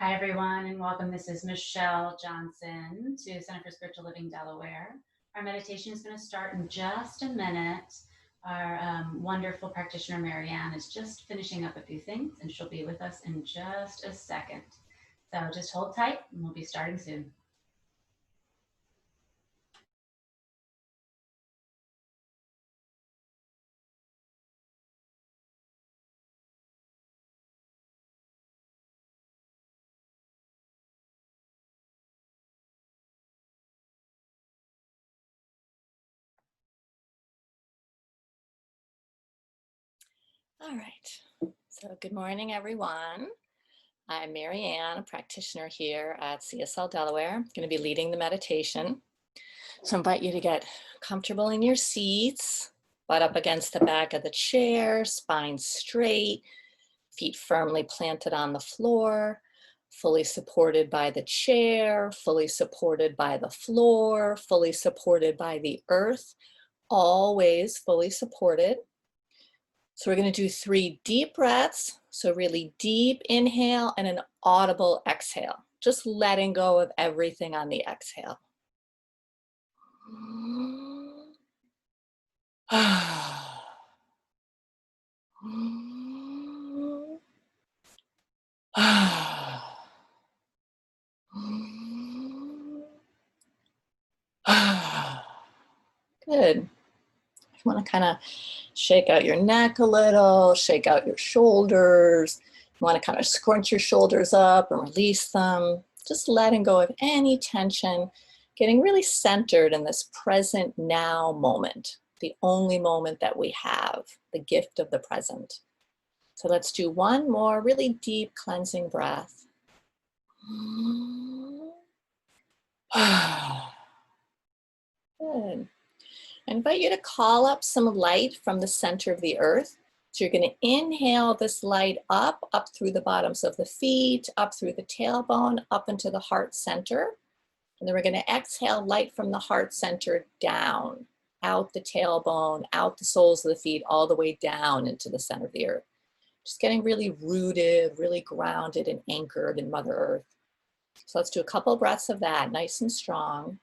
Hi, everyone, and welcome. This is Michelle Johnson to Center for Spiritual Living, Delaware. Our meditation is going to start in just a minute. Our wonderful practitioner, Marianne, is just finishing up a few things, and she'll be with us in just a second. So just hold tight, and we'll be starting soon. All right, so good morning, everyone. I'm Marianne, a practitioner here at CSL Delaware. I'm going to be leading the meditation. So I invite you to get comfortable in your seats, butt up against the back of the chair, spine straight, feet firmly planted on the floor, fully supported by the chair, fully supported by the floor, fully supported by the earth, always fully supported. So we're going to do 3 deep breaths. So really deep inhale and an audible exhale. Just letting go of everything on the exhale. Good. You want to kind of shake out your neck a little, shake out your shoulders. You want to kind of scrunch your shoulders up and release them. Just letting go of any tension, getting really centered in this present now moment, the only moment that we have, the gift of the present. So let's do one more really deep cleansing breath. Good. I invite you to call up some light from the center of the earth. So you're going to inhale this light up through the bottoms of the feet, up through the tailbone, up into the heart center. And then we're going to exhale light from the heart center down, out the tailbone, out the soles of the feet, all the way down into the center of the earth. Just getting really rooted, really grounded and anchored in Mother Earth. So let's do a couple of breaths of that, nice and strong.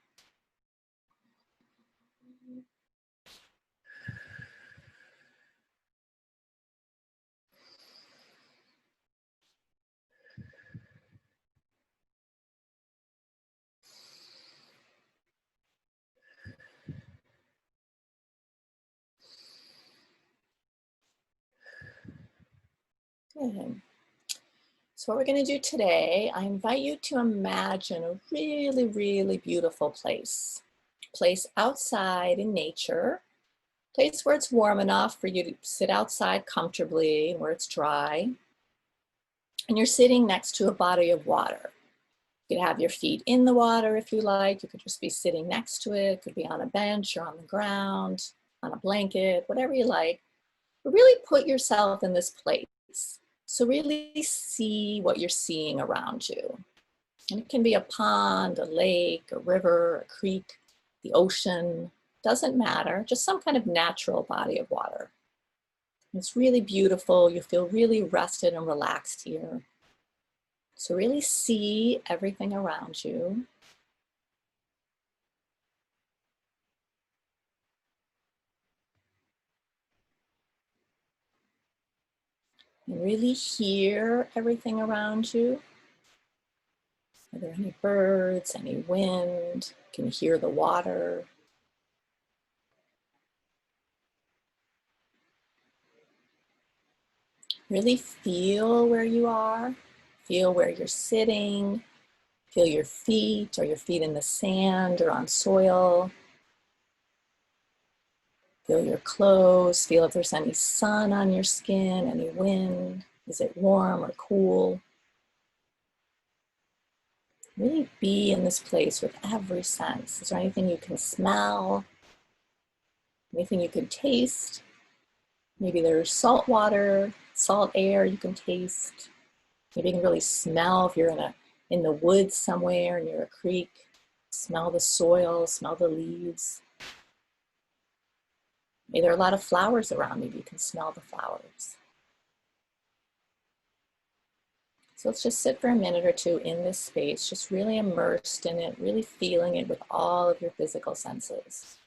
Good. So what we're going to do today, I invite you to imagine a really, really beautiful place. Place outside in nature, place where it's warm enough for you to sit outside comfortably, where it's dry. And you're sitting next to a body of water. You could have your feet in the water if you like. You could just be sitting next to it. It could be on a bench or on the ground, on a blanket, whatever you like. But really put yourself in this place. So really see what you're seeing around you. And it can be a pond, a lake, a river, a creek, the ocean, doesn't matter, just some kind of natural body of water. It's really beautiful. You feel really rested and relaxed here. So really see everything around you. And really hear everything around you. Are there any birds, any wind? Can you hear the water? Really feel where you are. Feel where you're sitting. Feel your feet. Are your feet in the sand or on soil? Feel your clothes. Feel if there's any sun on your skin, any wind. Is it warm or cool? Really be in this place with every sense. Is there anything you can smell? Anything you can taste? Maybe there's salt water, salt air you can taste. Maybe you can really smell if you're in the woods somewhere near a creek. Smell the soil, smell the leaves. Maybe there are a lot of flowers around. Maybe you can smell the flowers. So let's just sit for a minute or two in this space, just really immersed in it, really feeling it with all of your physical senses.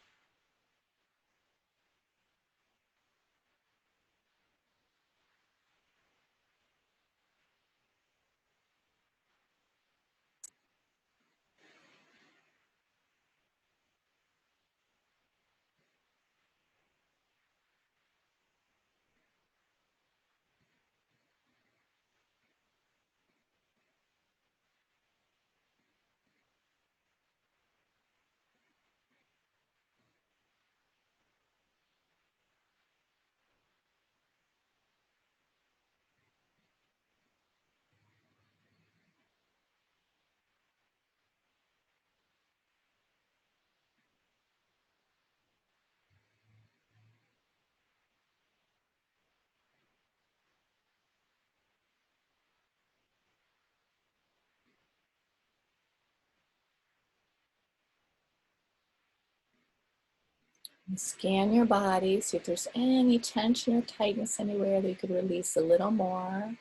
And scan your body, see if there's any tension or tightness anywhere that you could release a little more.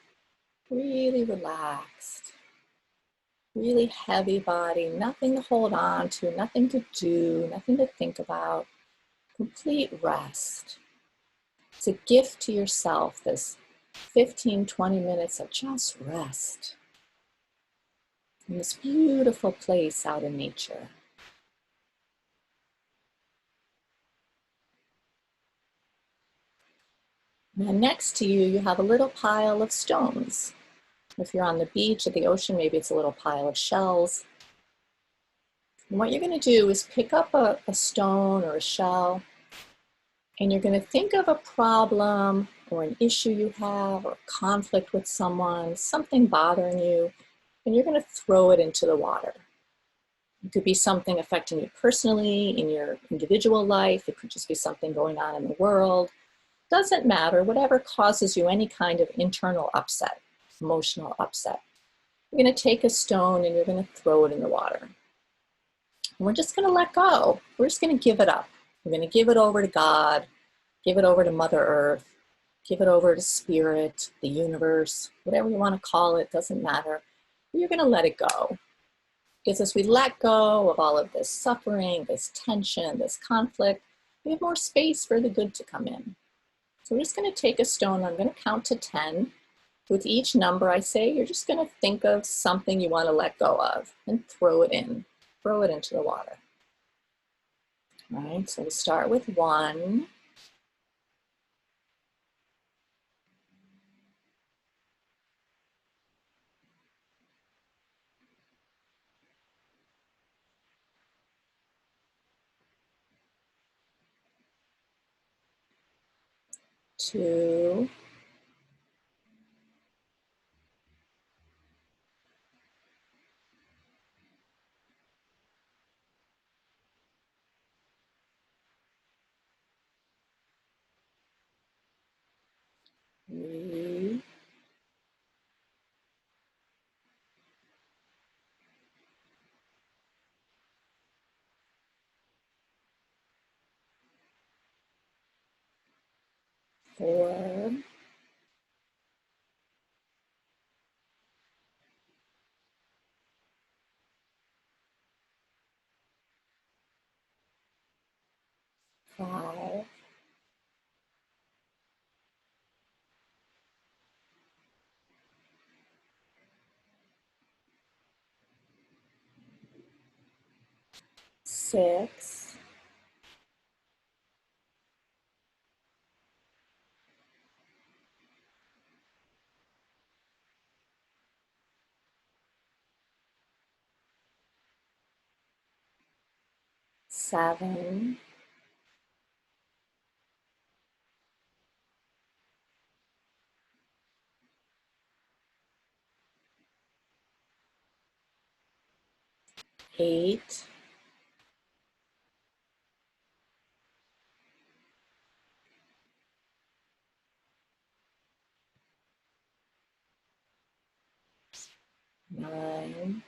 Really relaxed, really heavy body, nothing to hold on to, nothing to do, nothing to think about, complete rest. It's a gift to yourself, this 15, 20 minutes of just rest in this beautiful place out in nature. Now next to you, you have a little pile of stones. If you're on the beach at the ocean, maybe it's a little pile of shells. And what you're going to do is pick up a stone or a shell, and you're going to think of a problem or an issue you have or conflict with someone, something bothering you, and you're going to throw it into the water. It could be something affecting you personally in your individual life. It could just be something going on in the world. Doesn't matter, whatever causes you any kind of internal upset, emotional upset. You're going to take a stone and you're going to throw it in the water. And we're just going to let go. We're just going to give it up. We're going to give it over to God, give it over to Mother Earth, give it over to Spirit, the universe, whatever you want to call it, doesn't matter. You're going to let it go. Because as we let go of all of this suffering, this tension, this conflict, we have more space for the good to come in. So we're just going to take a stone. I'm going to count to 10. With each number I say, you're just going to think of something you want to let go of and throw it in. Throw it into the water. All right, so we start with 1. 2. 3. 4. 5. 6. 7. 8. 9.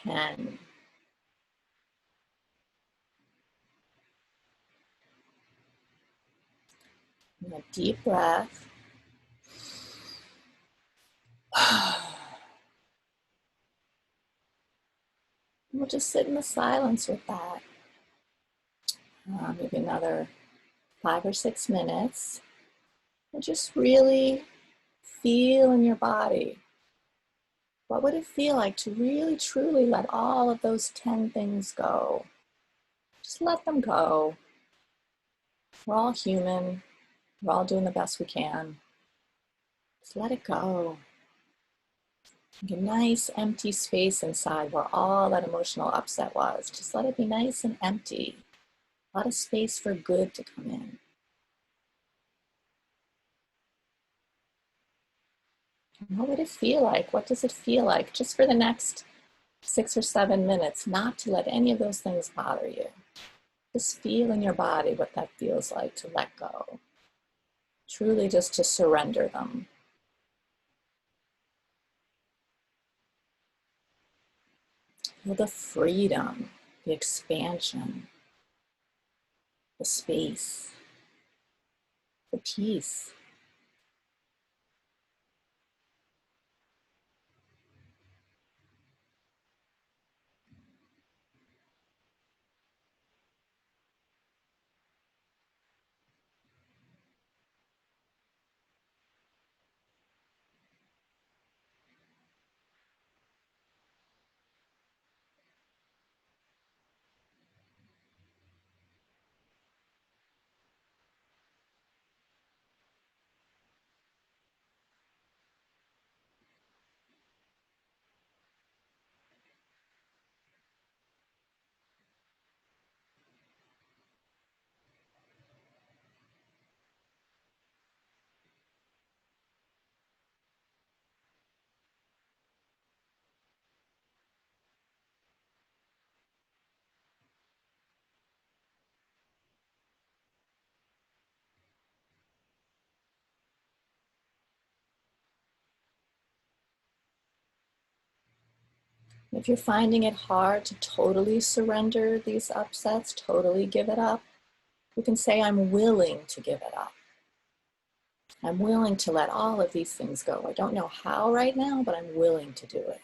10. And a deep breath. We'll just sit in the silence with that. Maybe another 5 or 6 minutes. And just really feel in your body. What would it feel like to really truly let all of those 10 things go? Just let them go. We're all human. We're all doing the best we can. Just let it go. Make a nice empty space inside where all that emotional upset was. Just let it be nice and empty. A lot of space for good to come in. And what would it feel like? What does it feel like just for the next 6 or 7 minutes not to let any of those things bother you? Just feel in your body what that feels like to let go. Truly just to surrender them. Feel the freedom, the expansion, the space, the peace. If you're finding it hard to totally surrender these upsets, totally give it up, you can say, I'm willing to give it up. I'm willing to let all of these things go. I don't know how right now, but I'm willing to do it.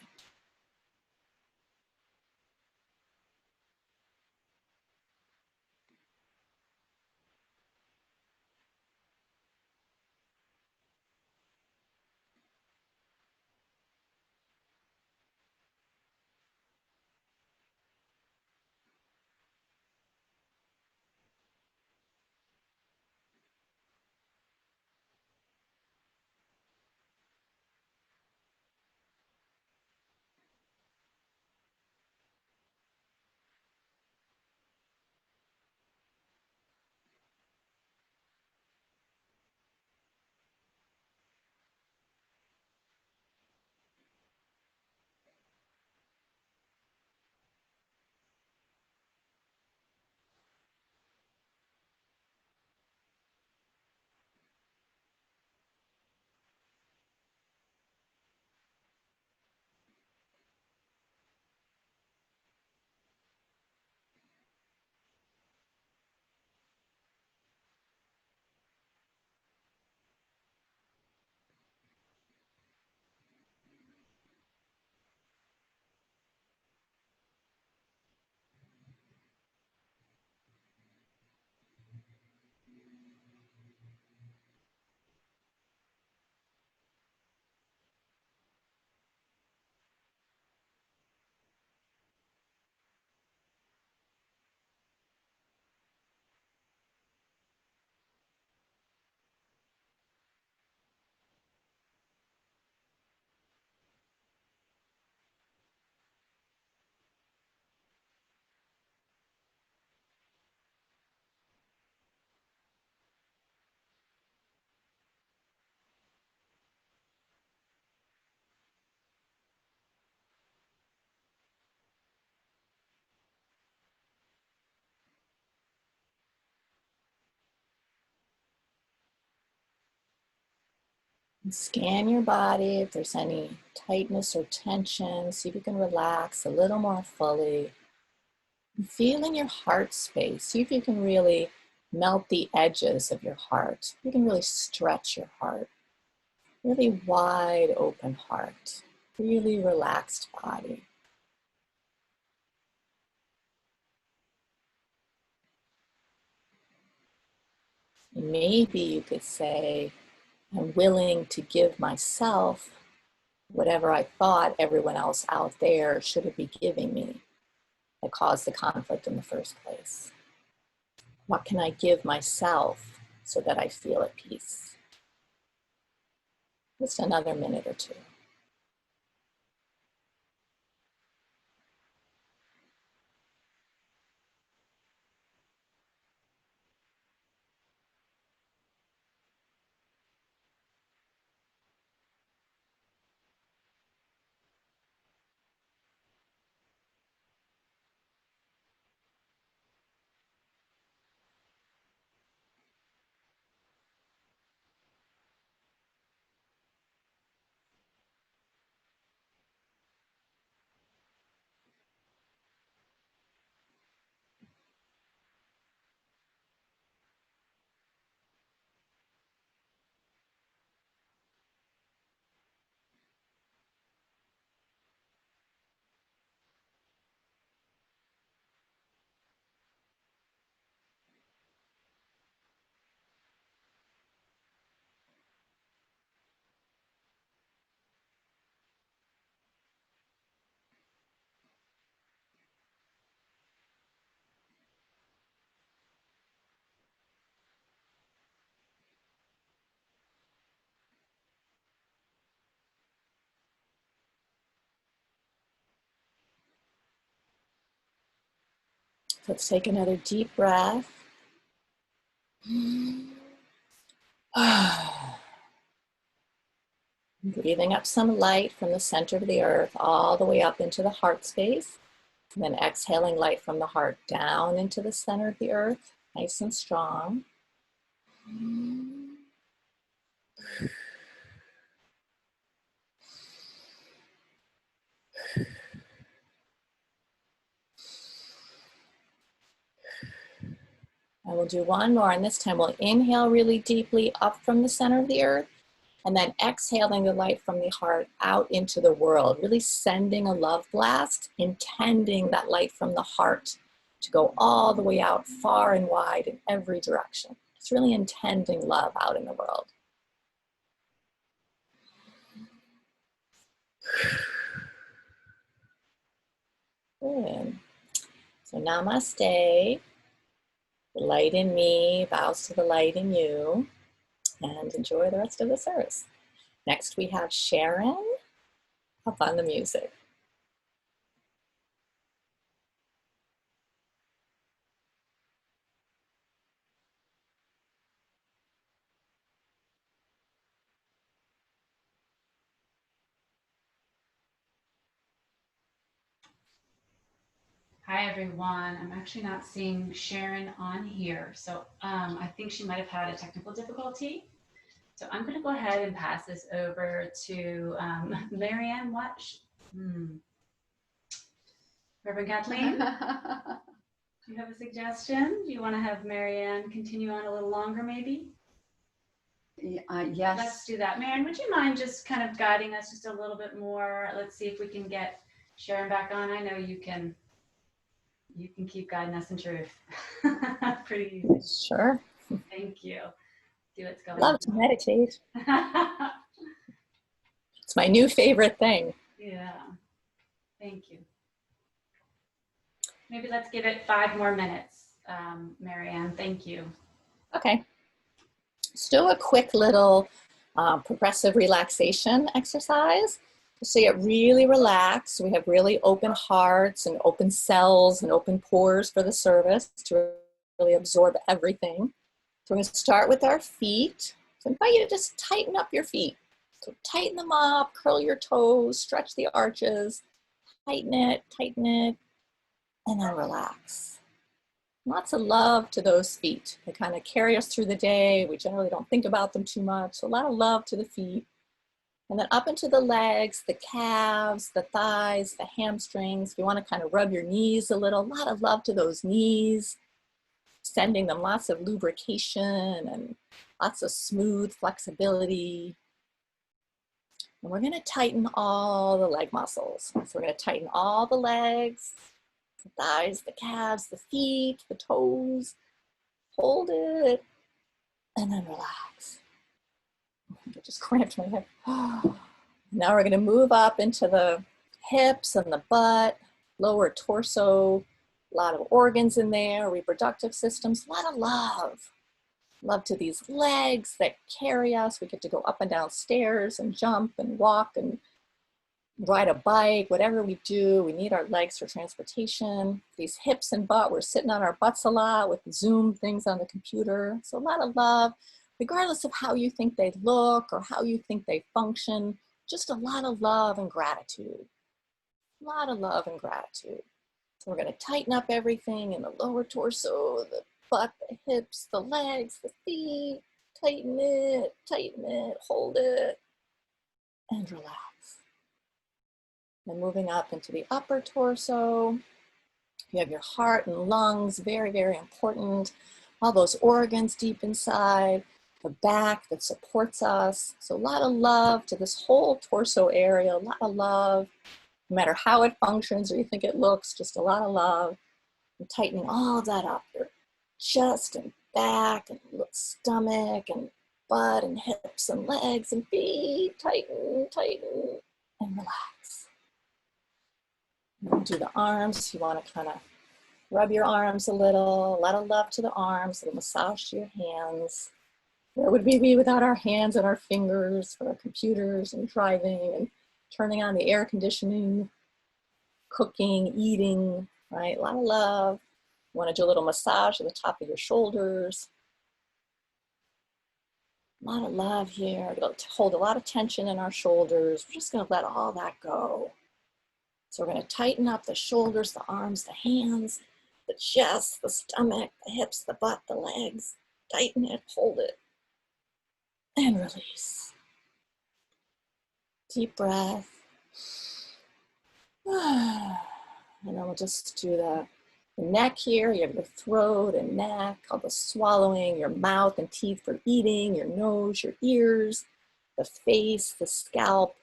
Scan your body if there's any tightness or tension. See if you can relax a little more fully. Feel in your heart space. See if you can really melt the edges of your heart. You can really stretch your heart. Really wide open heart. Really relaxed body. Maybe you could say, I'm willing to give myself whatever I thought everyone else out there should be giving me that caused the conflict in the first place. What can I give myself so that I feel at peace? Just another minute or two. Let's take another deep breath. Breathing up some light from the center of the earth all the way up into the heart space. And then exhaling light from the heart down into the center of the earth, nice and strong. And we'll do one more, and this time we'll inhale really deeply up from the center of the earth, and then exhaling the light from the heart out into the world, really sending a love blast, intending that light from the heart to go all the way out far and wide in every direction. It's really intending love out in the world. Good. So namaste. The light in me bows to the light in you, and enjoy the rest of the service. Next we have Sharon up on the music. Hi, everyone. I'm actually not seeing Sharon on here. So I think she might have had a technical difficulty. So I'm going to go ahead and pass this over to Marianne. Reverend Kathleen, do you have a suggestion? Do you want to have Marianne continue on a little longer, maybe? Yes. Let's do that. Marianne, would you mind just kind of guiding us just a little bit more? Let's see if we can get Sharon back on. I know you can keep guiding us in truth. Pretty easy. Sure. Thank you. See what's going Love on. to meditate. It's my new favorite thing. Yeah. Thank you. Maybe let's give it 5 more minutes, Marianne. Thank you. Okay. Let's do a quick little progressive relaxation exercise. So you get really relaxed. We have really open hearts and open cells and open pores for the service to really absorb everything. So we're going to start with our feet. So I invite you to just tighten up your feet. So tighten them up, curl your toes, stretch the arches, tighten it, and then relax. Lots of love to those feet. They kind of carry us through the day. We generally don't think about them too much. So a lot of love to the feet. And then up into the legs, the calves, the thighs, the hamstrings. If you want to kind of rub your knees a little, a lot of love to those knees, sending them lots of lubrication and lots of smooth flexibility. And we're going to tighten all the leg muscles. So we're going to tighten all the legs, the thighs, the calves, the feet, the toes. Hold it, and then relax. I just cramped my hip. Now we're going to move up into the hips and the butt, lower torso, a lot of organs in there, reproductive systems, a lot of love. Love to these legs that carry us. We get to go up and down stairs and jump and walk and ride a bike, whatever we do. We need our legs for transportation. These hips and butt, we're sitting on our butts a lot with Zoom things on the computer. So a lot of love, regardless of how you think they look or how you think they function, just a lot of love and gratitude. A lot of love and gratitude. So we're going to tighten up everything in the lower torso, the butt, the hips, the legs, the feet. Tighten it, hold it, and relax. Then moving up into the upper torso. You have your heart and lungs, very, very important. All those organs deep inside, the back that supports us. So a lot of love to this whole torso area, a lot of love. No matter how it functions or you think it looks, just a lot of love. And tightening all of that up, your chest and back and stomach and butt and hips and legs and feet. Tighten, tighten, and relax. Do the arms. You want to kind of rub your arms a little, a lot of love to the arms, and massage to your hands. Where would we be without our hands and our fingers for our computers and driving and turning on the air conditioning, cooking, eating, right? A lot of love. You want to do a little massage at the top of your shoulders. A lot of love here. We'll hold a lot of tension in our shoulders. We're just going to let all that go. So we're going to tighten up the shoulders, the arms, the hands, the chest, the stomach, the hips, the butt, the legs. Tighten it, hold it, and release. Deep breath. And then we'll just do the neck here. You have your throat and neck, all the swallowing, your mouth and teeth for eating, your nose, your ears, the face, the scalp,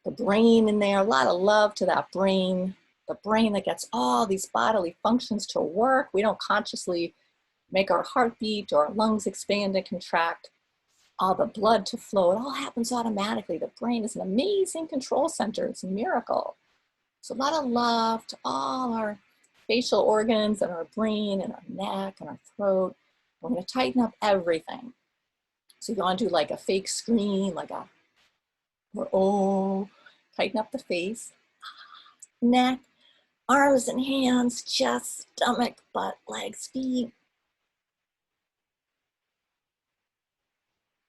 the brain in there. A lot of love to that brain, the brain that gets all these bodily functions to work. We don't consciously make our heart beat or our lungs expand and contract, all the blood to flow. It all happens automatically. The brain is an amazing control center. It's a miracle. So a lot of love to all our facial organs and our brain and our neck and our throat. We're going to tighten up everything. So you want to do like a fake scream, like a, or oh, tighten up the face, neck, arms and hands, chest, stomach, butt, legs, feet.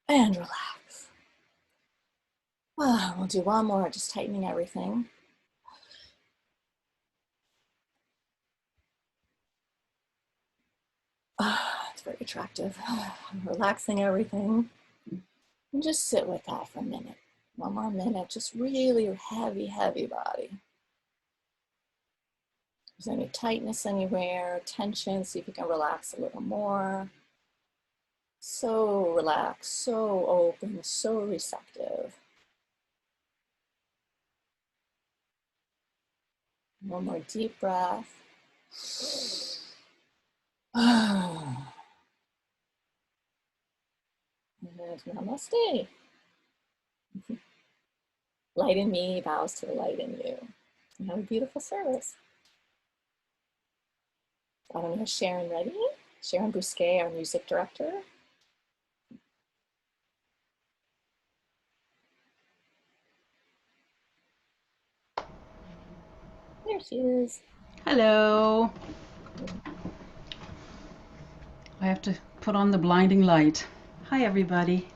And relax. We'll do one more, just tightening everything. It's very attractive. Relaxing everything. And just sit with that for a minute. One more minute, just really heavy, heavy body. Is there any tightness anywhere, tension? See if you can relax a little more. So relaxed, so open, so receptive. One more deep breath. And namaste. Light in me bows to the light in you. And have a beautiful service. I don't know, Sharon ready? Sharon Bousquet, our music director. There she is. Hello. I have to put on the blinding light. Hi, everybody.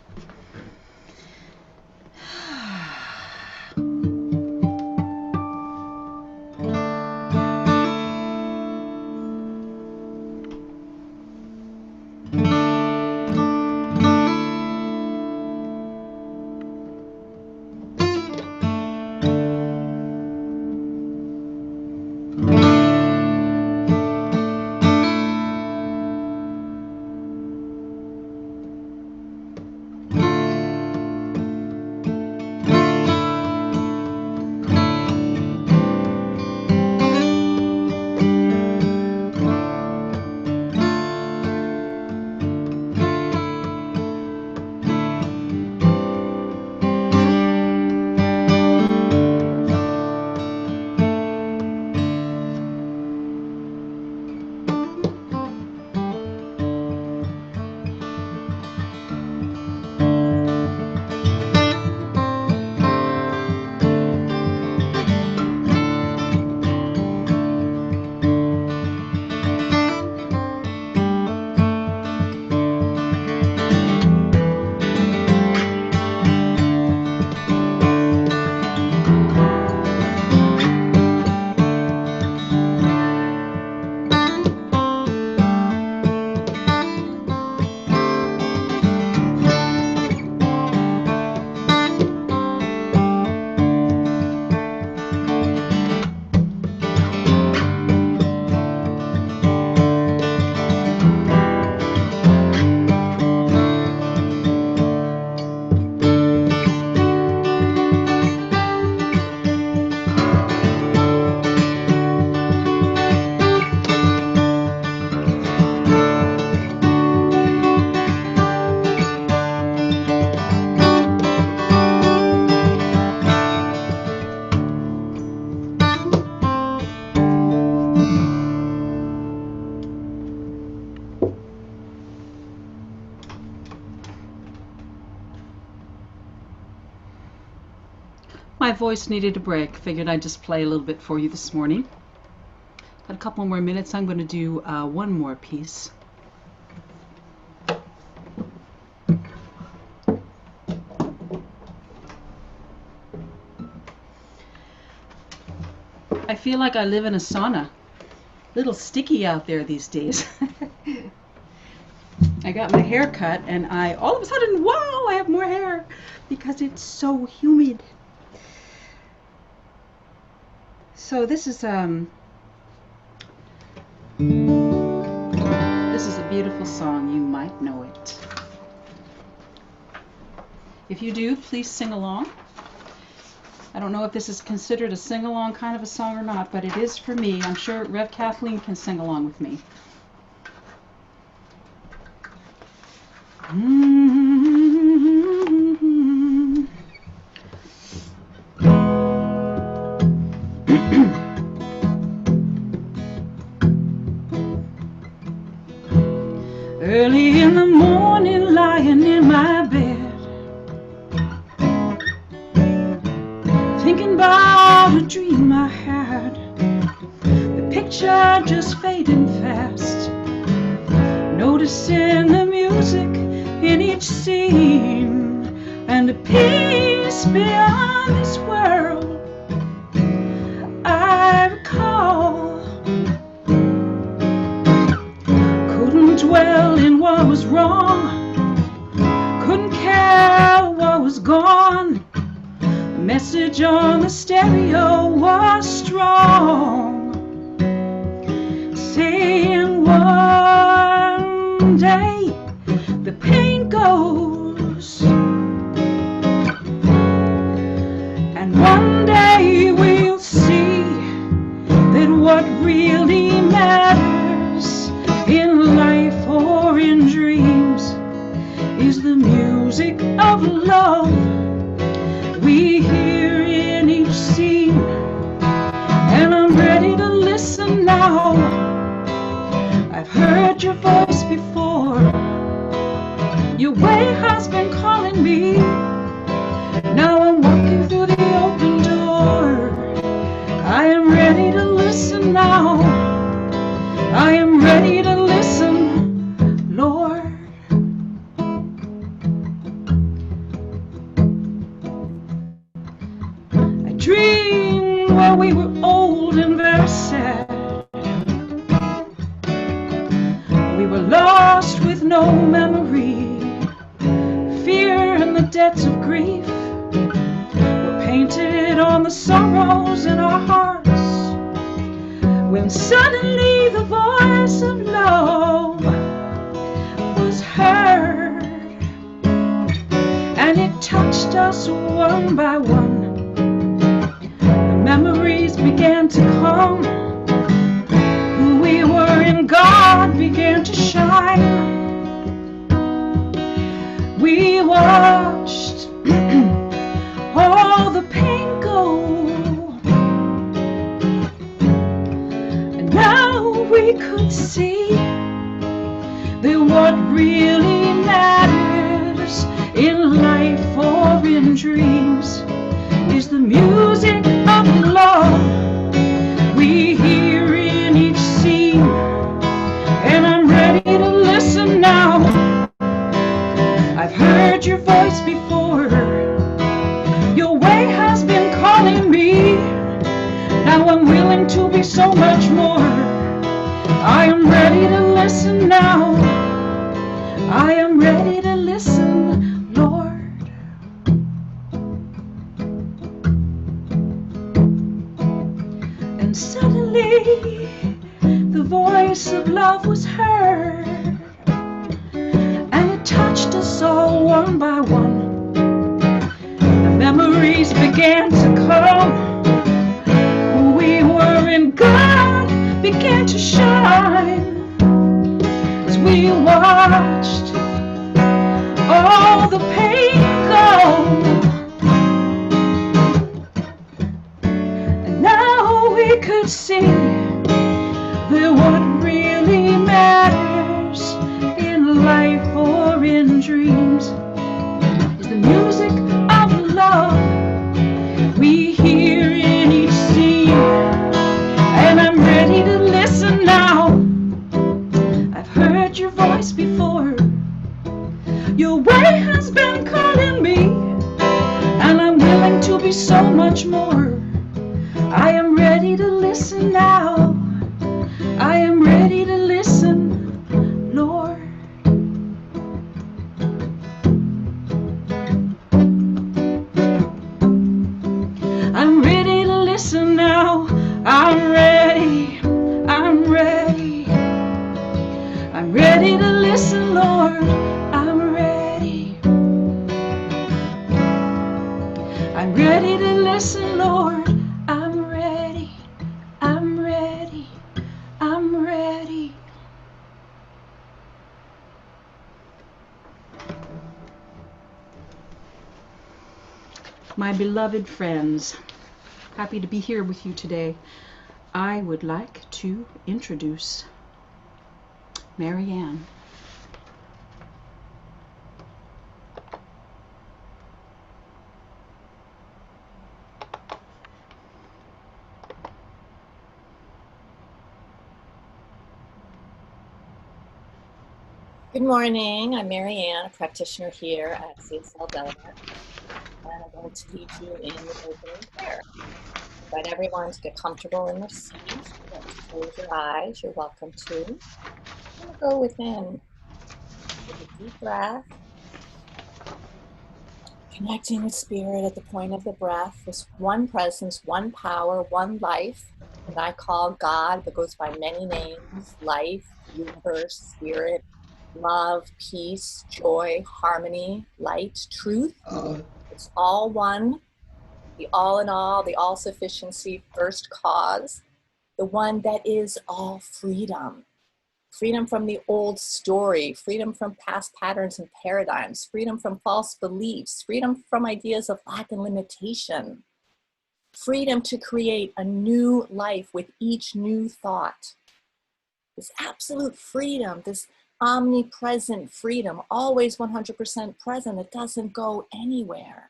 my voice needed a break. Figured I'd just play a little bit for you this morning. Got a couple more minutes. I'm going to do one more piece. I feel like I live in a sauna. Little sticky out there these days. I got my hair cut and all of a sudden, wow, I have more hair because it's so humid. So this is a beautiful song. You might know it. If you do, please sing along. I don't know if this is considered a sing-along kind of a song or not, but it is for me. I'm sure Rev Kathleen can sing along with me. Early in the morning, lying in my bed, thinking about a dream I had, the picture just fading fast, noticing the music in each scene, and a peace beyond this world I recall. Couldn't dwell in what was wrong, couldn't care what was gone. The message on the stereo was strong, saying one day the pain goes, and one day we'll see that what really matters in life or in dreams is the music of love we hear in each scene. And I'm ready to listen now. I've heard your voice before. Your way has been calling me. Now I'm walking through the open door. I am ready to listen now. I am ready to listen, Lord. I dreamed while we were old and very sad. We were lost with no memory. Fear and the debts of grief were painted on the sorrows in our hearts. When suddenly the voice of love was heard, and it touched us one by one. The memories began to come. Who we were in God began to shine. We watched all the pain go, and now we could see that what really matters in life or in dreams is the music of love we hear in each scene. And I'm ready to listen now. I've heard your voice before. Your way has been calling me. Now I'm willing to be so much more. I am ready to listen now. I am ready to listen, Lord. And suddenly the voice of love was heard, and it touched us all one by one. The memories began to come. Who we were in God began to shine as we watched all the pain go. And now we could see that what really matters in life or in dreams is the music of love we has been calling me, and I'm willing to be so much more. I am ready to listen now. I am ready to listen, Lord. I'm ready to listen now. I'm ready. I'm ready. I'm ready to listen, Lord. I'm ready. I'm ready to listen, Lord. I'm ready. I'm ready. I'm ready. My beloved friends, happy to be here with you today. I would like to introduce Marianne. Good morning. I'm Marianne, a practitioner here at CSL Delaware, and I'm going to lead you in the opening prayer. I invite everyone to get comfortable in their seat. If you'd like to close your eyes, you're welcome to. I'm going to go within. Take a deep breath, connecting with spirit at the point of the breath. This one presence, one power, one life that I call God, but goes by many names: life, universe, spirit, love, peace, joy, harmony, light, truth. It's all one, the all in all, the all sufficiency, first cause, the one that is all freedom. Freedom from the old story, freedom from past patterns and paradigms, freedom from false beliefs, freedom from ideas of lack and limitation, freedom to create a new life with each new thought. This absolute freedom, this omnipresent freedom, always 100% present, it doesn't go anywhere.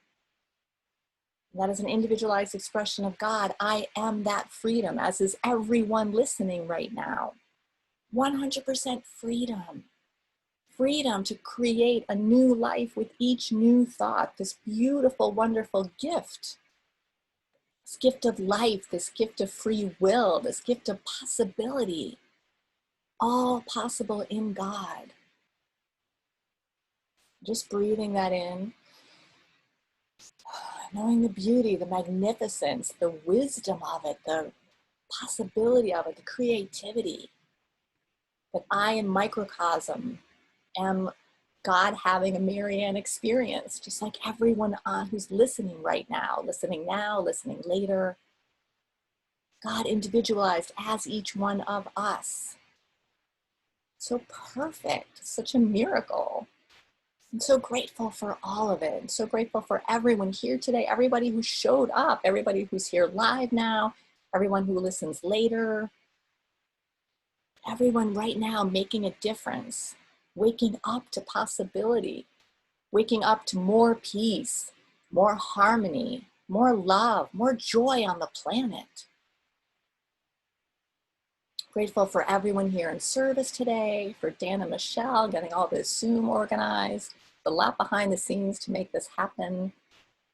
That is an individualized expression of God. I am that freedom, as is everyone listening right now. 100% freedom. Freedom to create a new life with each new thought, this beautiful, wonderful gift. This gift of life, this gift of free will, this gift of possibility. All possible in God. Just breathing that in, knowing the beauty, the magnificence, the wisdom of it, the possibility of it, the creativity. That I in microcosm am God having a Marianne experience, just like everyone who's listening right now, listening later. God individualized as each one of us. So perfect, such a miracle. I'm so grateful for all of it. I'm so grateful for everyone here today, everybody who showed up, everybody who's here live now, everyone who listens later, everyone right now making a difference, waking up to possibility, waking up to more peace, more harmony, more love, more joy on the planet. Grateful for everyone here in service today, for Dan and Michelle getting all this Zoom organized, a lot behind the scenes to make this happen,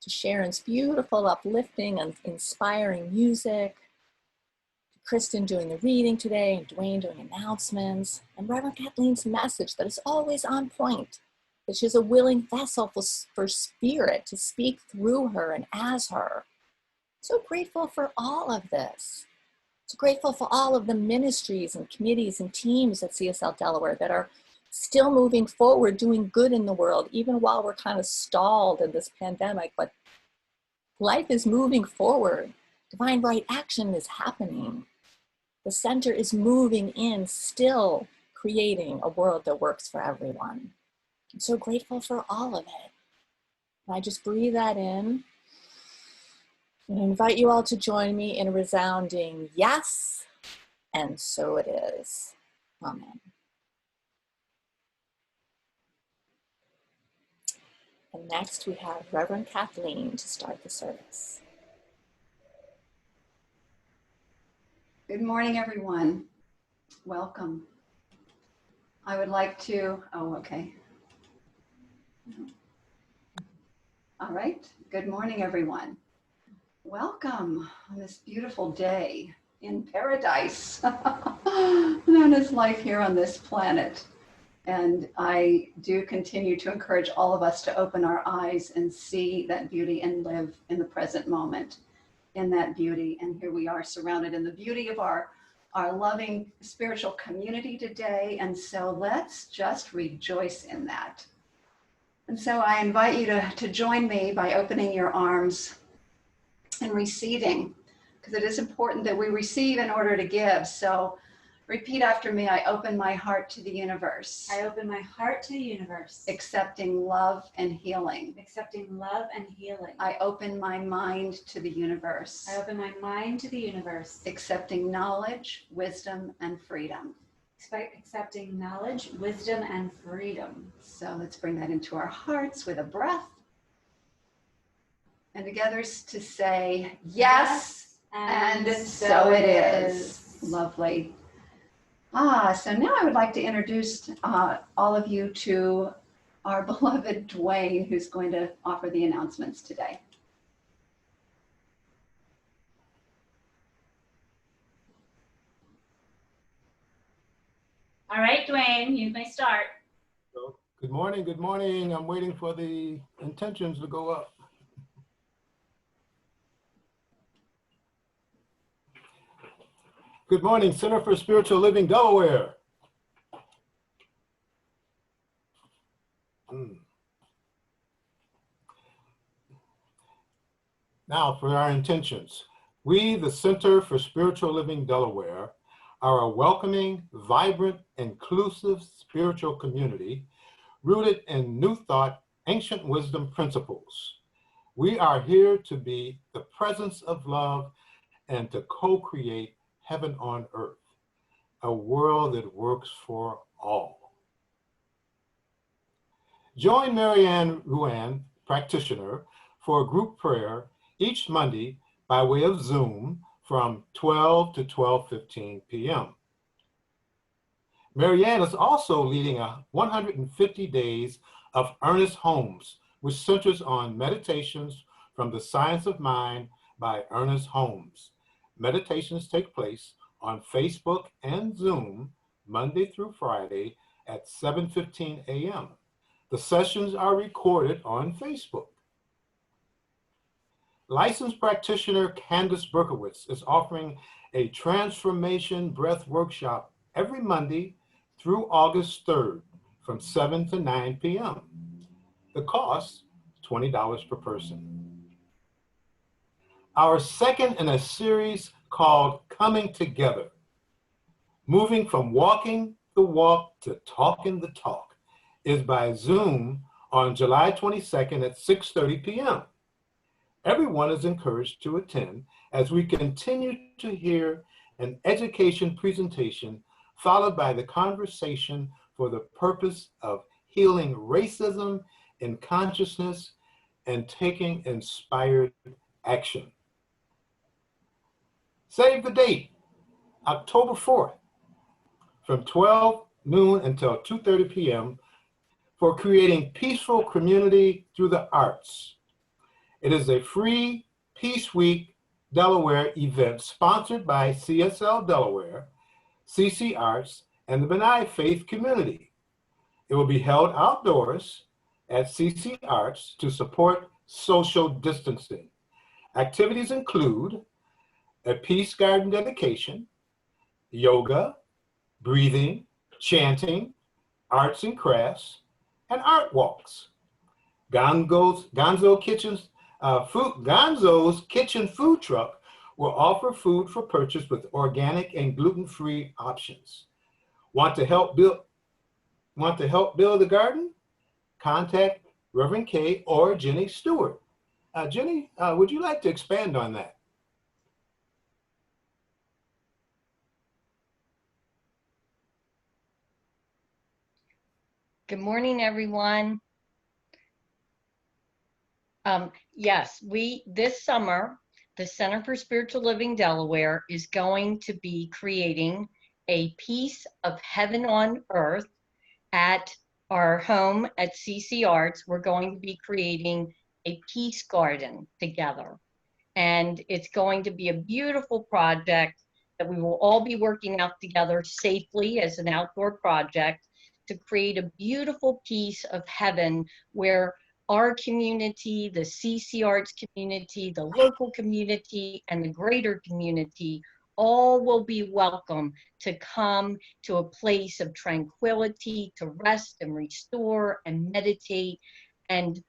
to Sharon's beautiful, uplifting, and inspiring music, to Kristen doing the reading today, and Dwayne doing announcements, and Reverend Kathleen's message that is always on point, that she's a willing vessel for spirit to speak through her and as her. So grateful for all of this. So grateful for all of the ministries and committees and teams at CSL Delaware that are still moving forward, doing good in the world, even while we're kind of stalled in this pandemic, but life is moving forward. Divine right action is happening. The center is moving in, still creating a world that works for everyone. I'm so grateful for all of it. And I just breathe that in and invite you all to join me in a resounding yes, and so it is. Amen. And next we have Reverend Kathleen to start the service. Good morning, everyone. Welcome. I would like to, All right. Good morning, everyone. Welcome on this beautiful day in paradise, known as life here on this planet. And I do continue to encourage all of us to open our eyes and see that beauty and live in the present moment in that beauty. And here we are surrounded in the beauty of our loving spiritual community today. And so let's just rejoice in that. And so I invite you to join me by opening your arms and receiving, because it is important that we receive in order to give. So repeat after me. I open my heart to the universe. I open my heart to the universe. Accepting love and healing. Accepting love and healing. I open my mind to the universe. I open my mind to the universe. Accepting knowledge, wisdom, and freedom. Accepting knowledge, wisdom, and freedom. So let's bring that into our hearts with a breath. And together to say, yes, and so it is. Lovely. So now I would like to introduce all of you to our beloved Dwayne, who's going to offer the announcements today. All right, Dwayne, you may start. So, good morning, good morning. I'm waiting for the intentions to go up. Good morning, Center for Spiritual Living, Delaware. Now for our intentions. We, the Center for Spiritual Living, Delaware, are a welcoming, vibrant, inclusive spiritual community rooted in New Thought, ancient wisdom principles. We are here to be the presence of love and to co-create heaven on earth, a world that works for all. Join Marianne Ruan, practitioner, for a group prayer each Monday by way of Zoom from 12 to 12:15 p.m. Marianne is also leading a 150 days of earnest homes, which centers on meditations from the Science of Mind by Ernest Holmes. Meditations take place on Facebook and Zoom Monday through Friday at 7:15 a.m. The sessions are recorded on Facebook. Licensed practitioner Candace Berkowitz is offering a transformation breath workshop every Monday through August 3rd from 7 to 9 p.m. The cost, $20 per person. Our second in a series called Coming Together, moving from walking the walk to talking the talk, is by Zoom on July 22nd at 6:30 p.m. Everyone is encouraged to attend as we continue to hear an education presentation followed by the conversation for the purpose of healing racism in consciousness and taking inspired action. Save the date, October 4th, from 12 noon until 2:30 p.m. for creating peaceful community through the arts. It is a free Peace Week Delaware event sponsored by CSL Delaware, CC Arts, and the Benai Faith Community. It will be held outdoors at CC Arts to support social distancing. Activities include a peace garden dedication, yoga, breathing, chanting, arts and crafts, and art walks. Gonzo's Kitchen Food Truck will offer food for purchase with organic and gluten-free options. Want to help build the garden? Contact Reverend Kay or Jenny Stewart. Jenny, would you like to expand on that? Good morning, everyone. Yes, this summer, the Center for Spiritual Living Delaware is going to be creating a piece of heaven on earth at our home at CC Arts, we're going to be creating a peace garden together. And it's going to be a beautiful project that we will all be working out together safely as an outdoor project to create a beautiful piece of heaven where our community, the CC Arts community, the local community, and the greater community all will be welcome to come to a place of tranquility, to rest and restore and meditate and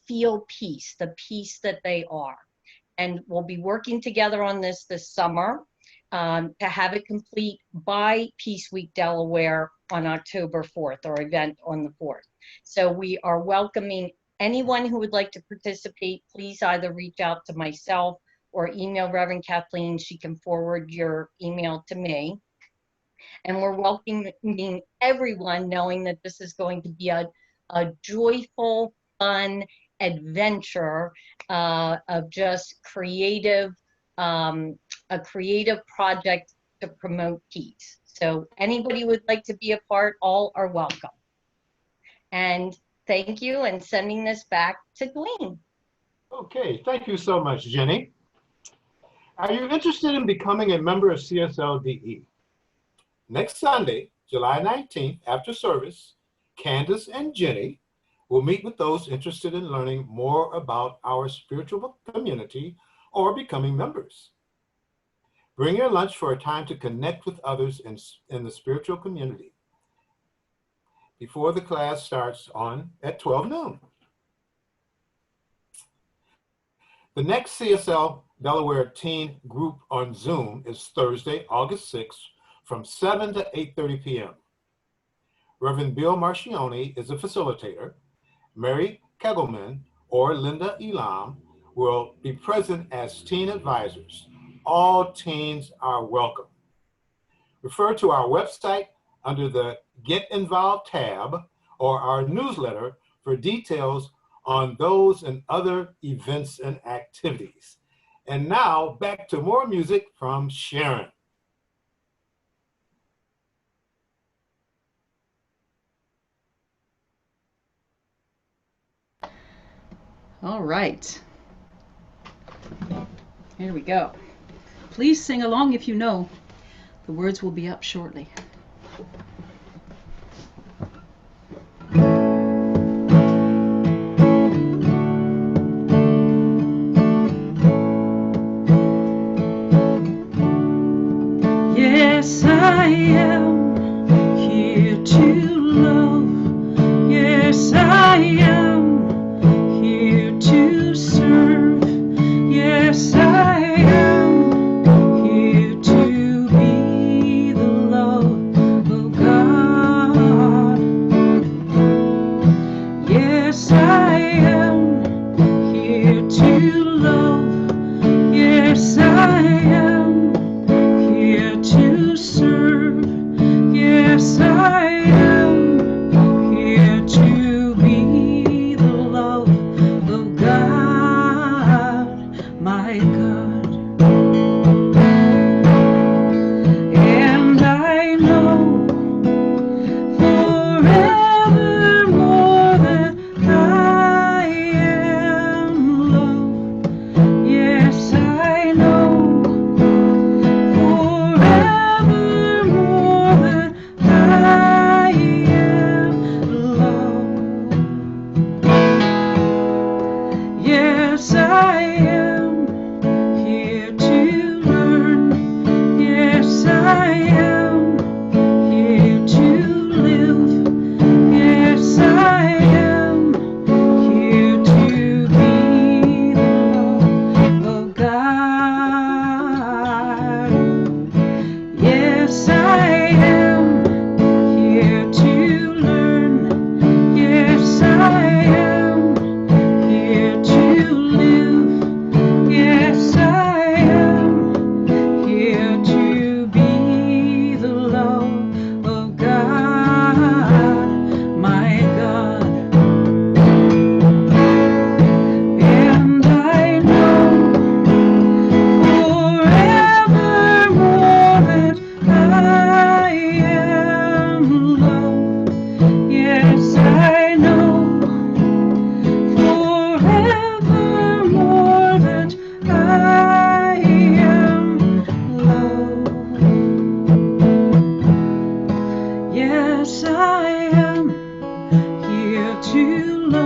feel peace, the peace that they are. And we'll be working together on this summer to have it complete by Peace Week Delaware on October 4th, our event on the 4th. So we are welcoming anyone who would like to participate. Please either reach out to myself or email Reverend Kathleen. She can forward your email to me. And we're welcoming everyone, knowing that this is going to be a joyful, fun adventure of just creative, a creative project to promote peace. So anybody who would like to be a part, all are welcome. And thank you, and sending this back to Glenn. Okay, thank you so much, Jenny. Are you interested in becoming a member of CSLDE? Next Sunday, July 19th, after service, Candace and Jenny will meet with those interested in learning more about our spiritual community or becoming members. Bring your lunch for a time to connect with others in the spiritual community before the class starts at 12 noon. The next CSL Delaware Teen Group on Zoom is Thursday, August 6th from 7 to 8:30 p.m. Reverend Bill Marcioni is a facilitator. Mary Kegelman or Linda Elam will be present as teen advisors. All teens are welcome. Refer to our website under the Get Involved tab or our newsletter for details on those and other events and activities. And now back to more music from Sharon. All right. Here we go. Please sing along if you know. The words will be up shortly. Yes, I am here to love. Yes, I am here to serve. Yes, I am here to be the love of God. Yes, I am here to love. Yes, I am here to serve. Yes, I am here to be the love of God, my God. And I know forevermore that I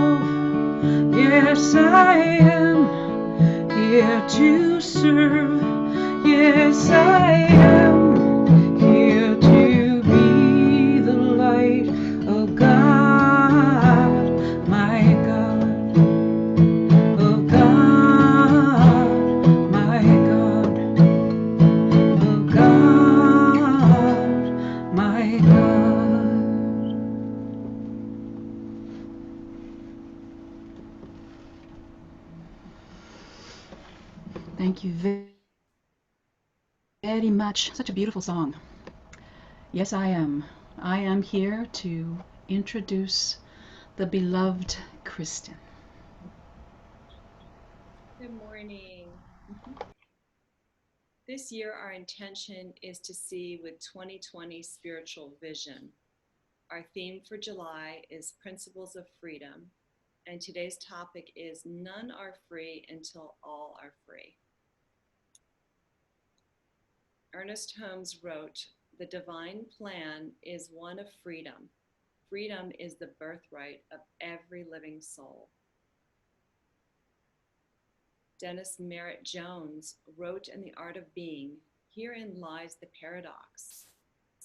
love. Yes, I am here to serve. Yes, I am here to be the light of God, my God, of God, my God, of God, my God. Thank you very much. Such a beautiful song. Yes, I am. I am here to introduce the beloved Kristen. Good morning. This year, our intention is to see with 2020 spiritual vision. Our theme for July is Principles of Freedom, and today's topic is None are free until all are free. Ernest Holmes wrote, "The divine plan is one of freedom. Freedom is the birthright of every living soul." Dennis Merritt Jones wrote in The Art of Being, "Herein lies the paradox.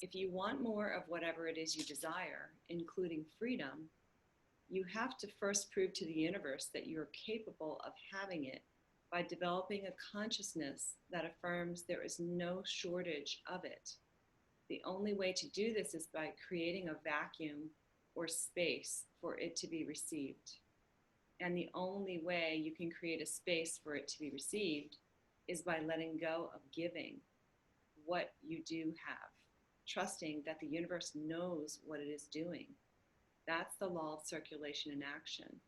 If you want more of whatever it is you desire, including freedom, you have to first prove to the universe that you are capable of having it by developing a consciousness that affirms there is no shortage of it. The only way to do this is by creating a vacuum or space for it to be received. And the only way you can create a space for it to be received is by letting go of giving what you do have, trusting that the universe knows what it is doing. That's the law of circulation in action.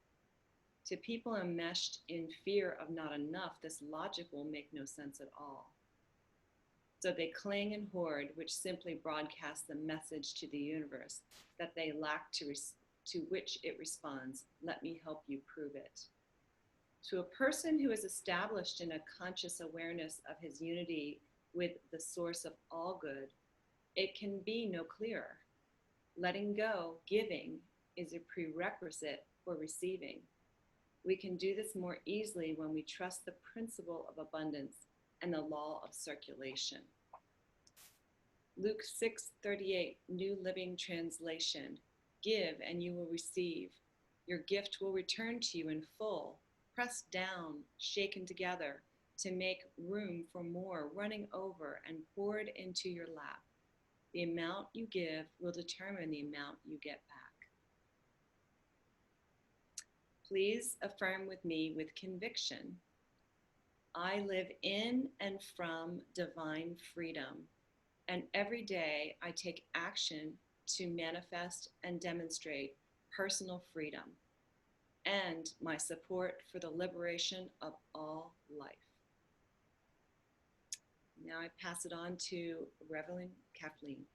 To people enmeshed in fear of not enough, this logic will make no sense at all. So they cling and hoard, which simply broadcasts the message to the universe that they lack, to which it responds, "Let me help you prove it." To a person who is established in a conscious awareness of his unity with the source of all good, it can be no clearer. Letting go, giving, is a prerequisite for receiving. We can do this more easily when we trust the principle of abundance and the law of circulation. Luke 6:38, New Living Translation. "Give and you will receive. Your gift will return to you in full, pressed down, shaken together, to make room for more, running over and poured into your lap. The amount you give will determine the amount you get back." Please affirm with me with conviction. I live in and from divine freedom, and every day I take action to manifest and demonstrate personal freedom and my support for the liberation of all life. Now I pass it on to Reverend Kathleen.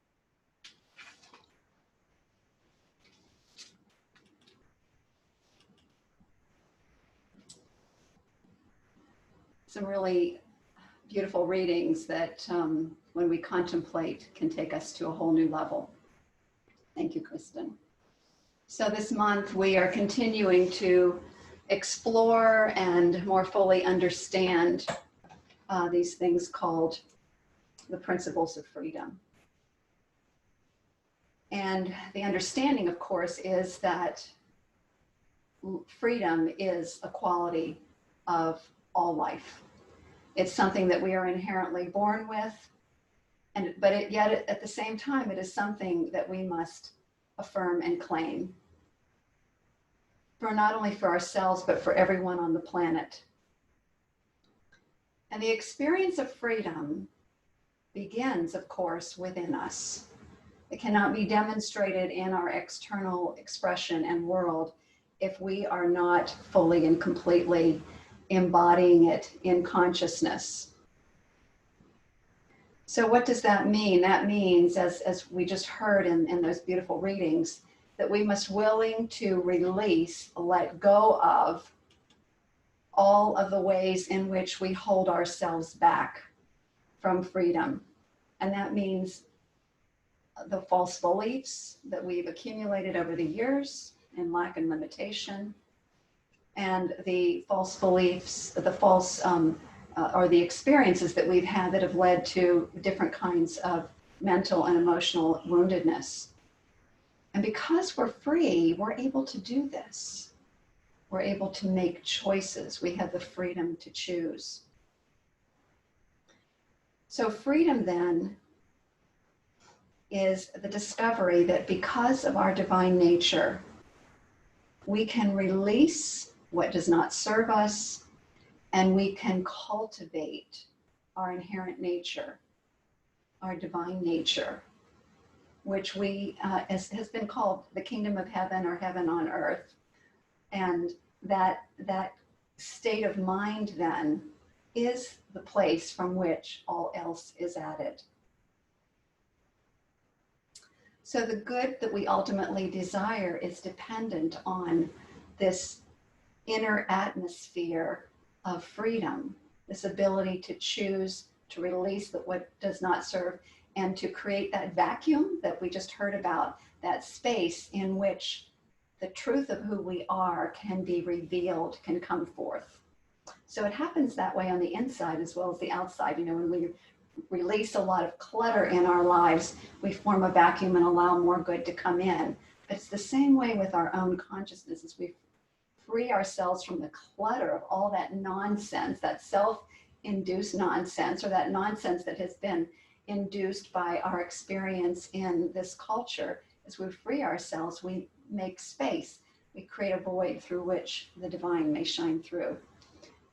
Some really beautiful readings that when we contemplate can take us to a whole new level. Thank you, Kristen. So this month we are continuing to explore and more fully understand these things called the principles of freedom. And the understanding, of course, is that freedom is a quality of all life. It's something that we are inherently born with, but yet at the same time, it is something that we must affirm and claim for not only for ourselves, but for everyone on the planet. And the experience of freedom begins, of course, within us. It cannot be demonstrated in our external expression and world if we are not fully and completely embodying it in consciousness. So what does that mean? That means, as we just heard in those beautiful readings, that we must willing to release, let go of all of the ways in which we hold ourselves back from freedom. And that means the false beliefs that we've accumulated over the years in lack and limitation, and the false beliefs, the false or the experiences that we've had that have led to different kinds of mental and emotional woundedness. And because we're free, we're able to do this. We're able to make choices. We have the freedom to choose. So freedom then is the discovery that because of our divine nature, we can release what does not serve us, and we can cultivate our inherent nature, our divine nature, which has been called the kingdom of heaven or heaven on earth. And that state of mind then is the place from which all else is added. So the good that we ultimately desire is dependent on this inner atmosphere of freedom, this ability to choose to release what does not serve, and to create that vacuum that we just heard about, that space in which the truth of who we are can be revealed, can come forth. So it happens that way on the inside as well as the outside. You know, when we release a lot of clutter in our lives, we form a vacuum and allow more good to come in. But it's the same way with our own consciousness. As we free ourselves from the clutter of all that nonsense, that self-induced nonsense, or that nonsense that has been induced by our experience in this culture, as we free ourselves, we make space. We create a void through which the divine may shine through.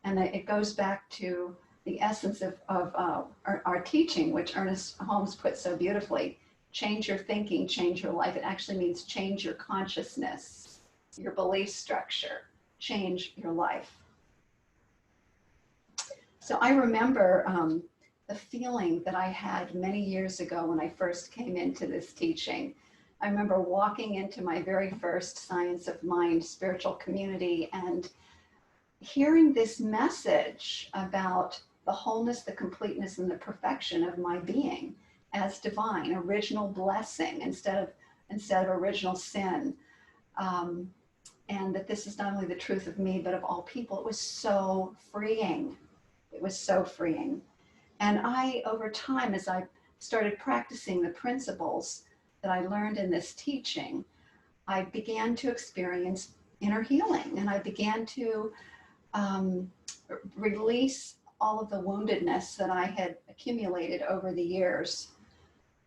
And it goes back to the essence of our teaching, which Ernest Holmes put so beautifully. Change your thinking, change your life. It actually means change your consciousness, your belief structure, change your life. So I remember the feeling that I had many years ago when I first came into this teaching. I remember walking into my very first Science of Mind spiritual community and hearing this message about the wholeness, the completeness, and the perfection of my being as divine, original blessing instead of original sin. And that this is not only the truth of me, but of all people. It was so freeing. It was so freeing. And I, over time, as I started practicing the principles that I learned in this teaching, I began to experience inner healing, and I began to release all of the woundedness that I had accumulated over the years.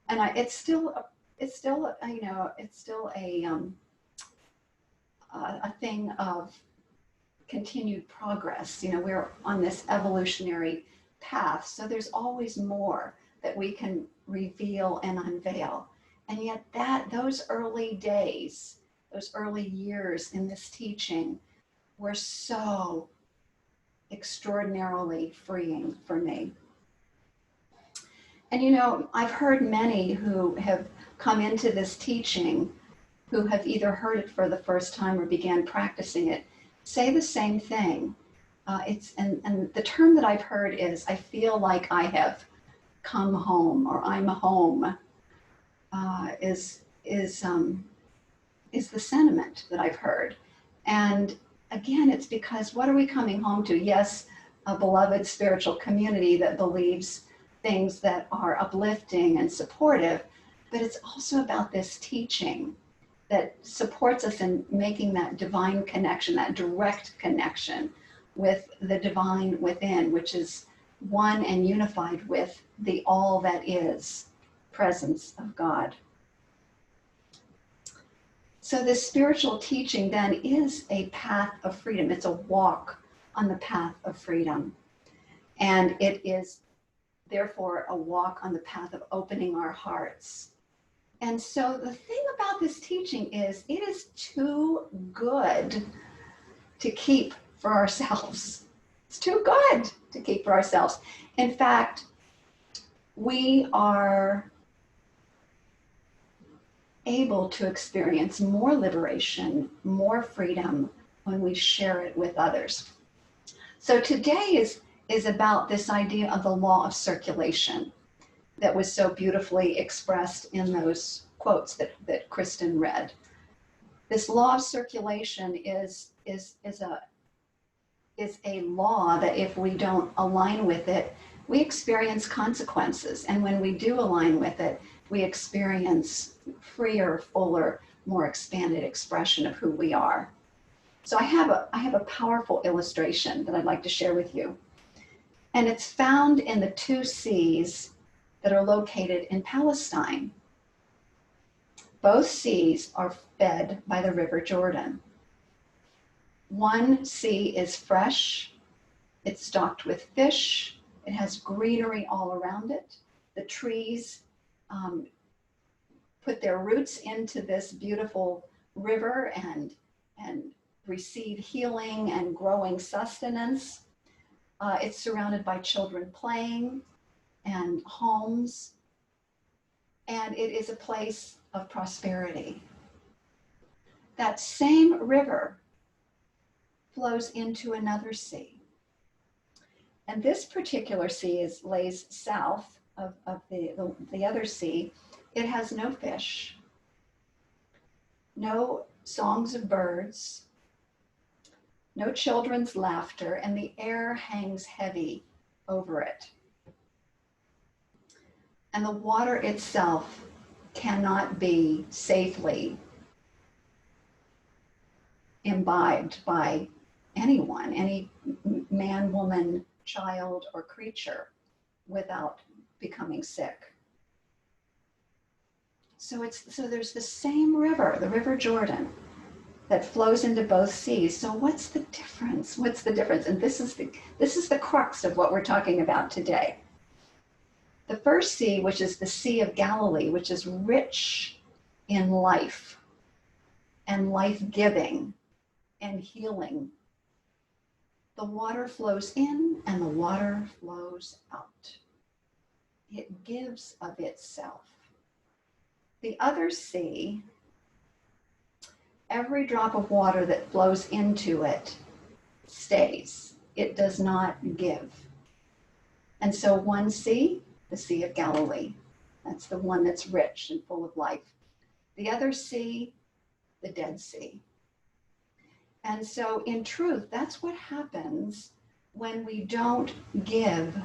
And it's still a thing of continued progress. You know, we're on this evolutionary path, so there's always more that we can reveal and unveil. And yet those early days, those early years in this teaching were so extraordinarily freeing for me. And you know, I've heard many who have come into this teaching who have either heard it for the first time or began practicing it say the same thing. And the term that I've heard is, I feel like I have come home, or I'm home, is the sentiment that I've heard. And again, it's because what are we coming home to? Yes, a beloved spiritual community that believes things that are uplifting and supportive, but it's also about this teaching that supports us in making that divine connection, that direct connection with the divine within, which is one and unified with the all that is presence of God. So this spiritual teaching then is a path of freedom. It's a walk on the path of freedom. And it is therefore a walk on the path of opening our hearts. And so the thing about this teaching is it is too good to keep for ourselves. It's too good to keep for ourselves. In fact, we are able to experience more liberation, more freedom when we share it with others. So today is about this idea of the law of circulation that was so beautifully expressed in those quotes that Kristen read. This law of circulation is is a law that if we don't align with it, we experience consequences. And when we do align with it, we experience freer, fuller, more expanded expression of who we are. So I have a powerful illustration that I'd like to share with you. And it's found in the two seas that are located in Palestine. Both seas are fed by the River Jordan. One sea is fresh, it's stocked with fish, it has greenery all around it. The trees put their roots into this beautiful river and receive healing and growing sustenance. It's surrounded by children playing and homes, and it is a place of prosperity. That same river flows into another sea. And this particular sea lays south of the other sea. It has no fish, no songs of birds, no children's laughter, and the air hangs heavy over it. And the water itself cannot be safely imbibed by anyone, any man, woman, child, or creature, without becoming sick. So there's the same river, the River Jordan, that flows into both seas. So what's the difference? What's the difference? And this is the crux of what we're talking about today. The first sea, which is the Sea of Galilee, which is rich in life and life-giving and healing. The water flows in and the water flows out. It gives of itself. The other sea, every drop of water that flows into it stays. It does not give. And so one sea, the Sea of Galilee, that's the one that's rich and full of life. The other sea, the Dead Sea. And so in truth, that's what happens when we don't give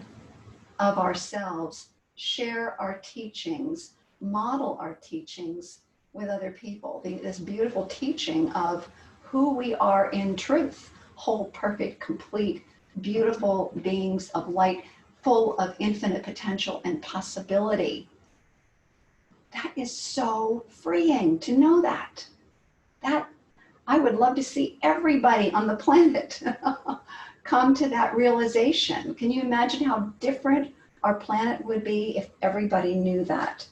of ourselves, share our teachings, model our teachings with other people. This beautiful teaching of who we are in truth, whole, perfect, complete, beautiful beings of light, full of infinite potential and possibility. That is so freeing to know that. I would love to see everybody on the planet come to that realization. Can you imagine how different our planet would be if everybody knew that?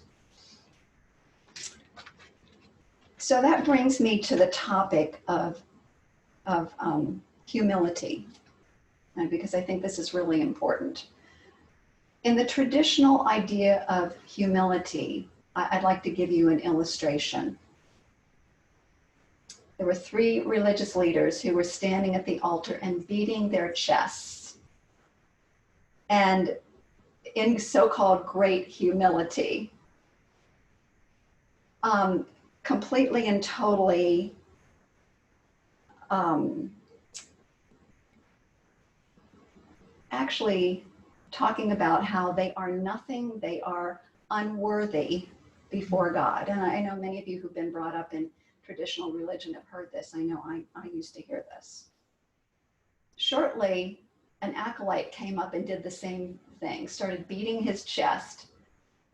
So that brings me to the topic of humility, because I think this is really important. In the traditional idea of humility, I'd like to give you an illustration. There were 3 religious leaders who were standing at the altar and beating their chests, and in so-called great humility, completely and totally actually talking about how they are nothing, they are unworthy before God. And I know many of you who've been brought up in traditional religion have heard this. I know I used to hear this. Shortly, an acolyte came up and did the same thing, started beating his chest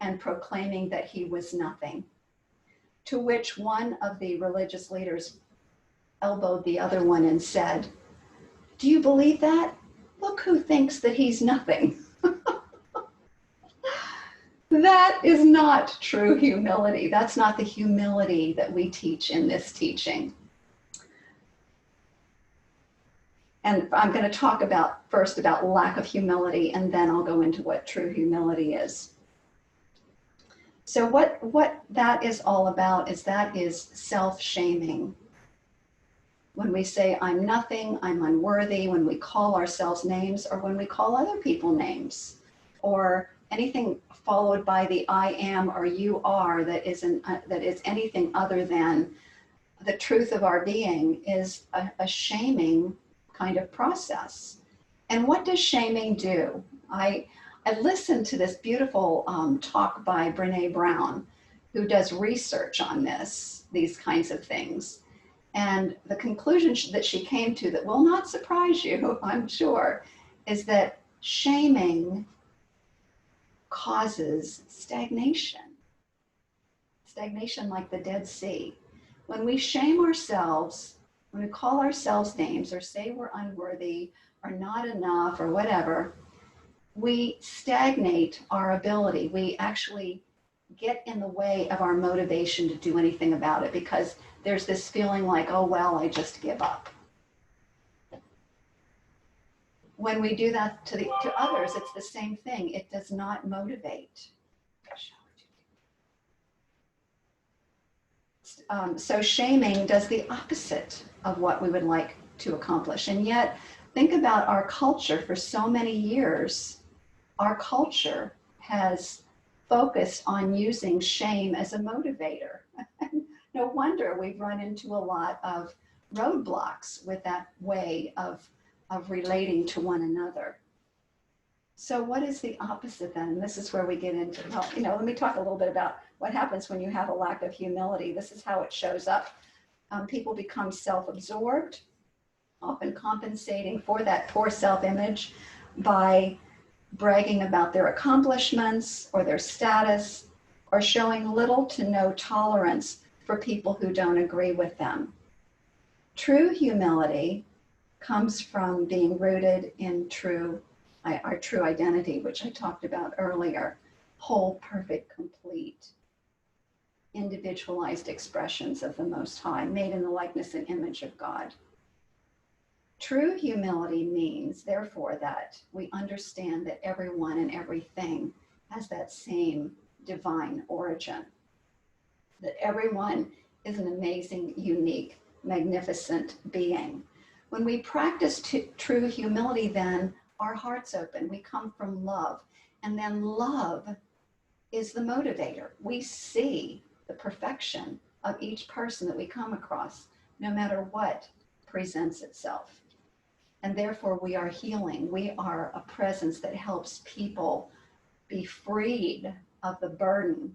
and proclaiming that he was nothing. To which one of the religious leaders elbowed the other one and said, "Do you believe that? Look who thinks that he's nothing." That is not true humility. That's not the humility that we teach in this teaching. And I'm going to talk first about lack of humility, and then I'll go into what true humility is. So what that is all about is self-shaming. When we say, I'm nothing, I'm unworthy, when we call ourselves names, or when we call other people names, or anything followed by the I am or you are that is anything other than the truth of our being, is a shaming kind of process. And what does shaming do? I listened to this beautiful talk by Brene Brown, who does research on these kinds of things. And the conclusion that she came to, that will not surprise you, I'm sure, is that shaming causes stagnation. Stagnation like the Dead Sea. When we shame ourselves, when we call ourselves names or say we're unworthy or not enough or whatever, we stagnate our ability. We actually get in the way of our motivation to do anything about it, because there's this feeling like, oh, well, I just give up. When we do that to others, it's the same thing. It does not motivate. So shaming does the opposite of what we would like to accomplish. And yet, think about our culture. For so many years, our culture has focused on using shame as a motivator. No wonder we've run into a lot of roadblocks with that way of relating to one another. So what is the opposite then? And this is where we get into, well, let me talk a little bit about what happens when you have a lack of humility. This is how it shows up. People become self-absorbed, often compensating for that poor self-image by bragging about their accomplishments or their status, or showing little to no tolerance for people who don't agree with them. True humility comes from being rooted in our true identity, which I talked about earlier. Whole, perfect, complete, individualized expressions of the Most High, made in the likeness and image of God. True humility means, therefore, that we understand that everyone and everything has that same divine origin, that everyone is an amazing, unique, magnificent being. When we practice true humility, then our hearts open. We come from love, and then love is the motivator. We see the perfection of each person that we come across, no matter what presents itself. And therefore we are healing. We are a presence that helps people be freed of the burden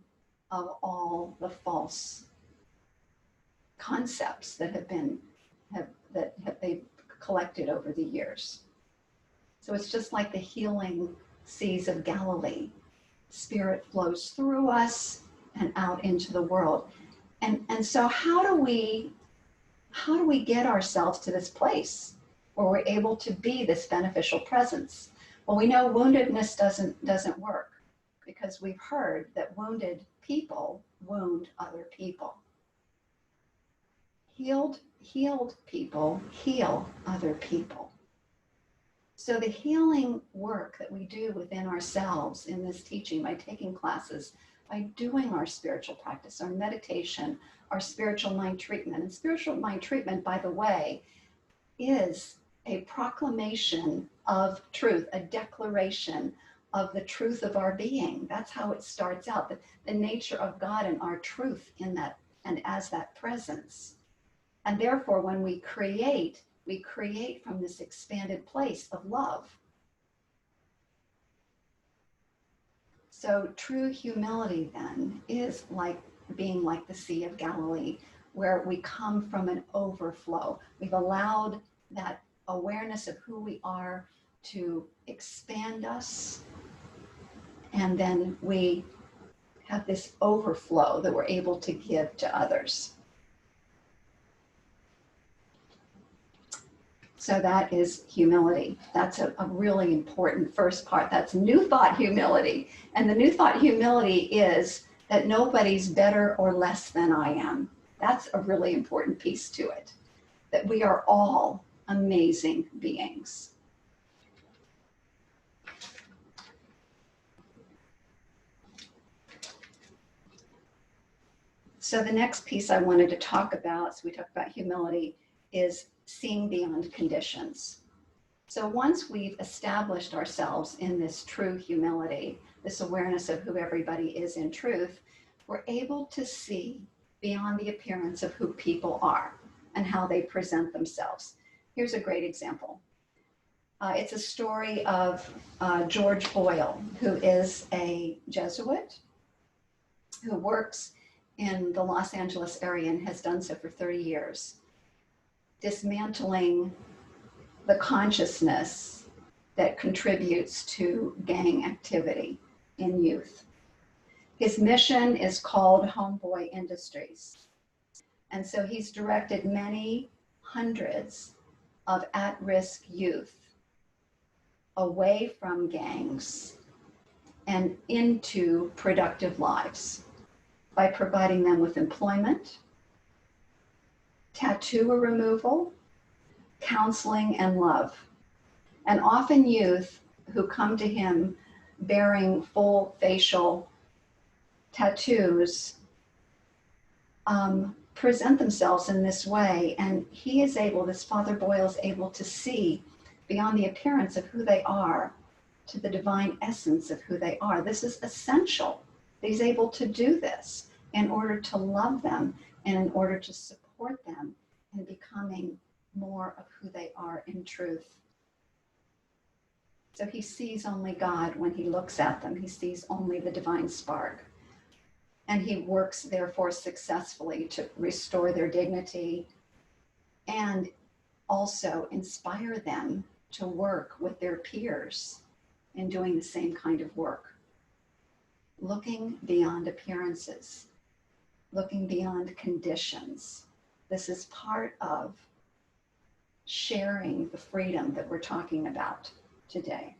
of all the false concepts that they've collected over the years. So it's just like the healing seas of Galilee. Spirit flows through us and out into the world. And so how do we get ourselves to this place where we're able to be this beneficial presence? Well, we know woundedness doesn't work, because we've heard that wounded people wound other people. Healed people heal other people. So the healing work that we do within ourselves in this teaching, by taking classes, by doing our spiritual practice, our meditation, our spiritual mind treatment. And spiritual mind treatment, by the way, is a proclamation of truth, a declaration of the truth of our being. That's how it starts out, the nature of God and our truth in that, and as that presence. And therefore, when we create from this expanded place of love. So true humility then is like being like the Sea of Galilee, where we come from an overflow. We've allowed that awareness of who we are to expand us, and then we have this overflow that we're able to give to others. So that is humility. That's a really important first part. That's new thought humility. And the new thought humility is that nobody's better or less than I am. That's a really important piece to it, that we are all amazing beings. So the next piece I wanted to talk about, so we talked about humility, is seeing beyond conditions. So once we've established ourselves in this true humility, this awareness of who everybody is in truth, we're able to see beyond the appearance of who people are and how they present themselves. Here's a great example. It's a story of George Boyle, who is a Jesuit who works in the Los Angeles area and has done so for 30 years, dismantling the consciousness that contributes to gang activity in youth. His mission is called Homeboy Industries. And so he's directed many hundreds of at-risk youth away from gangs and into productive lives by providing them with employment, tattoo removal, counseling, and love. And often youth who come to him bearing full facial tattoos present themselves in this way, and he is able, this Father Boyle is able to see beyond the appearance of who they are to the divine essence of who they are. This is essential. He's able to do this in order to love them and in order to support them in becoming more of who they are in truth. So he sees only God when he looks at them. He sees only the divine spark. And he works, therefore, successfully to restore their dignity and also inspire them to work with their peers in doing the same kind of work. Looking beyond appearances, looking beyond conditions. This is part of sharing the freedom that we're talking about today.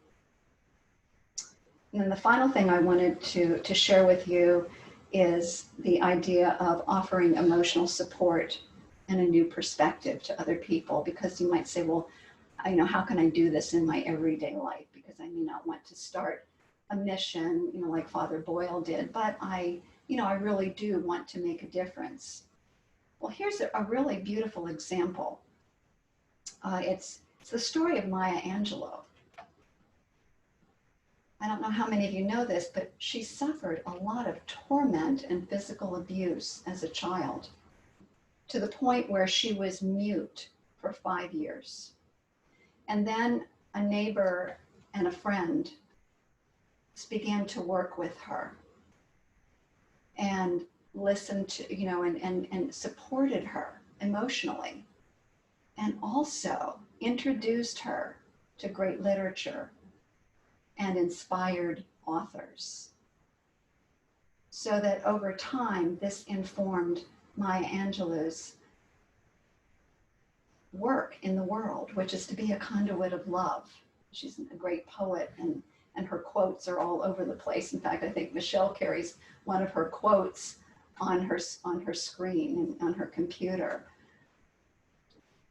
And then the final thing I wanted to share with you is the idea of offering emotional support and a new perspective to other people, because you might say, well, how can I do this in my everyday life? Because I may not want to start a mission, like Father Boyle did, but I really do want to make a difference. Well, here's a really beautiful example. It's the story of Maya Angelou. I don't know how many of you know this, but she suffered a lot of torment and physical abuse as a child, to the point where she was mute for 5 years. And then a neighbor and a friend began to work with her and listened to, and supported her emotionally, and also introduced her to great literature and inspired authors. So that over time, this informed Maya Angelou's work in the world, which is to be a conduit of love. She's a great poet, and her quotes are all over the place. In fact, I think Michelle carries one of her quotes on her screen and on her computer.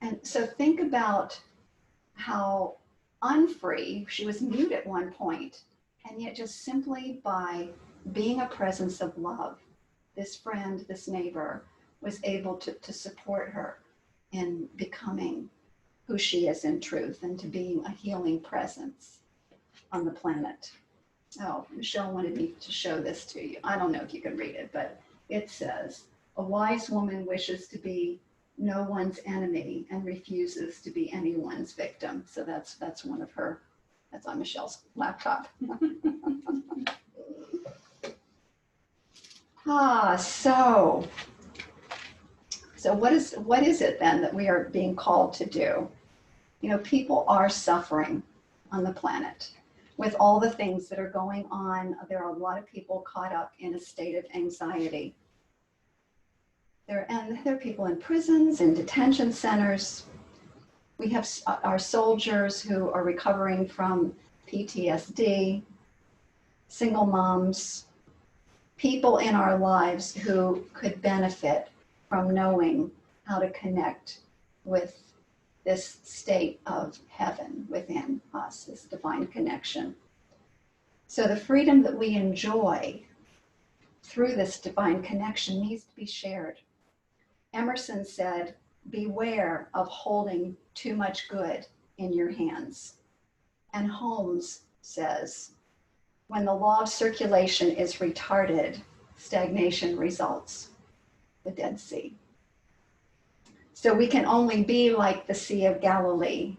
And so think about how unfree, she was mute at one point, and yet just simply by being a presence of love, this friend, this neighbor, was able to support her in becoming who she is in truth and to being a healing presence on the planet. Oh, Michelle wanted me to show this to you. I don't know if you can read it, but it says, "A wise woman wishes to be no one's enemy and refuses to be anyone's victim." So that's one of her, that's on Michelle's laptop. So what is it then that we are being called to do? People are suffering on the planet with all the things that are going on. There are a lot of people caught up in a state of anxiety. There are people in prisons, in detention centers. We have our soldiers who are recovering from PTSD, single moms, people in our lives who could benefit from knowing how to connect with this state of heaven within us, this divine connection. So the freedom that we enjoy through this divine connection needs to be shared. Emerson said, "Beware of holding too much good in your hands." And Holmes says, "When the law of circulation is retarded, stagnation results." The Dead Sea. So we can only be like the Sea of Galilee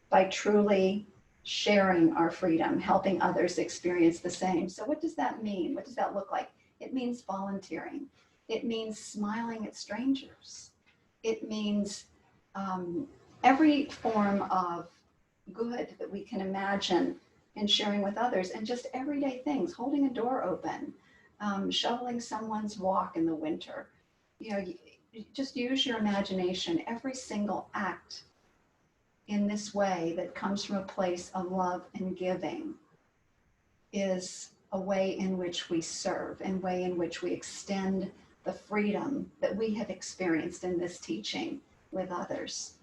by truly sharing our freedom, helping others experience the same. So what does that mean? What does that look like? It means volunteering. It means smiling at strangers. It means every form of good that we can imagine in sharing with others, and just everyday things, holding a door open, shoveling someone's walk in the winter. Just use your imagination. Every single act in this way that comes from a place of love and giving is a way in which we serve, and way in which we extend the freedom that we have experienced in this teaching with others.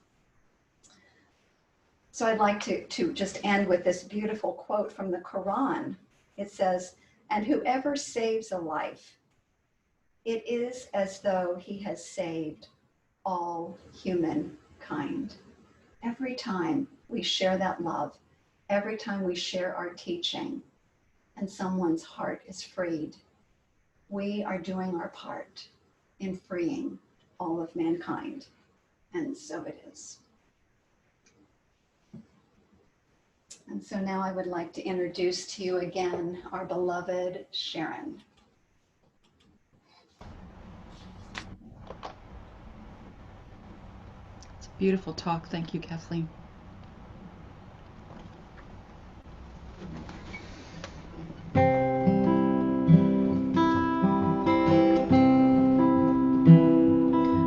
So I'd like to just end with this beautiful quote from the Quran. It says, "And whoever saves a life, it is as though he has saved all humankind." Every time we share that love, every time we share our teaching, and someone's heart is freed, we are doing our part in freeing all of mankind. And so it is. And so now I would like to introduce to you again our beloved Sharon. It's a beautiful talk. Thank you, Kathleen.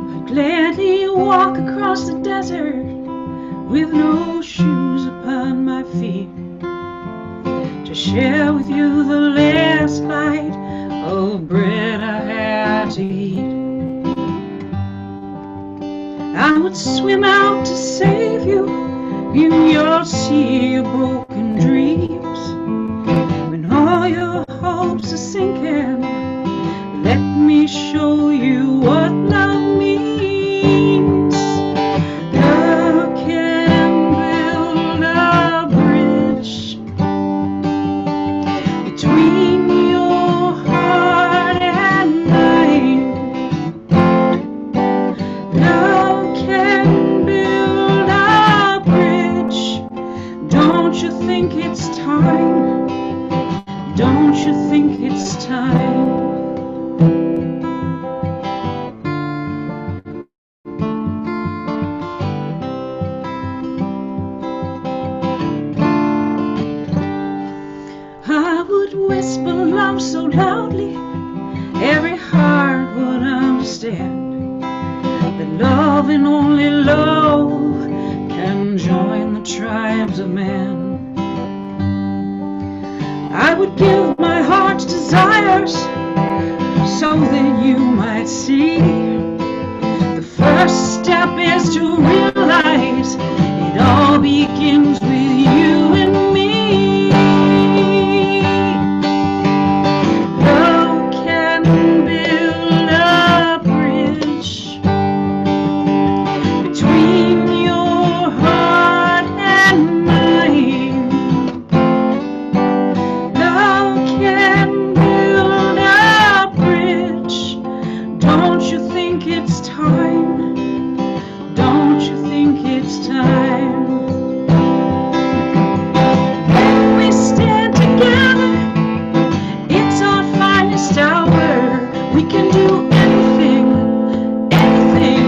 I'd gladly walk across the desert with no shoes upon my feet, to share with you the last bite of bread I had to eat. I would swim out to save you in your sea of broken dreams. When all your hopes are sinking, let me show you what love means. Love can build a bridge between your heart and mine. Love can build a bridge. Don't you think it's time? Don't you think it's time? I would whisper love so loudly, every heart would understand that love and only love can join the tribes of man. I would give my heart's desires so that you might see. The first step is to realize it all begins with you and me. Love can build a bridge between your heart and mine. Love can build a bridge. Don't you think it's time? Don't you think it's time? When we stand together, it's our finest hour. We can do anything, anything.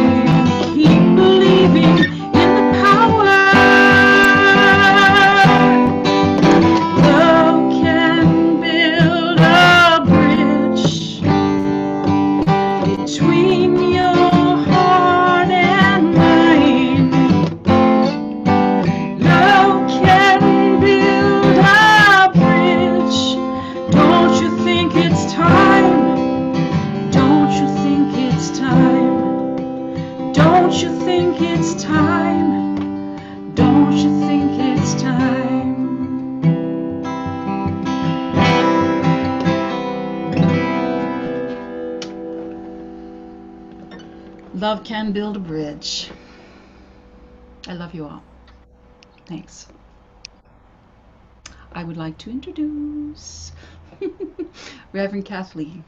Keep believing in the power. Love can build a bridge between your heart and mine. Love can build a bridge. Don't you think it's time? Don't you think it's time? Don't you think it's time? Don't you think it's time? Love can build a bridge. I love you all. Thanks. I would like to introduce Reverend Kathleen.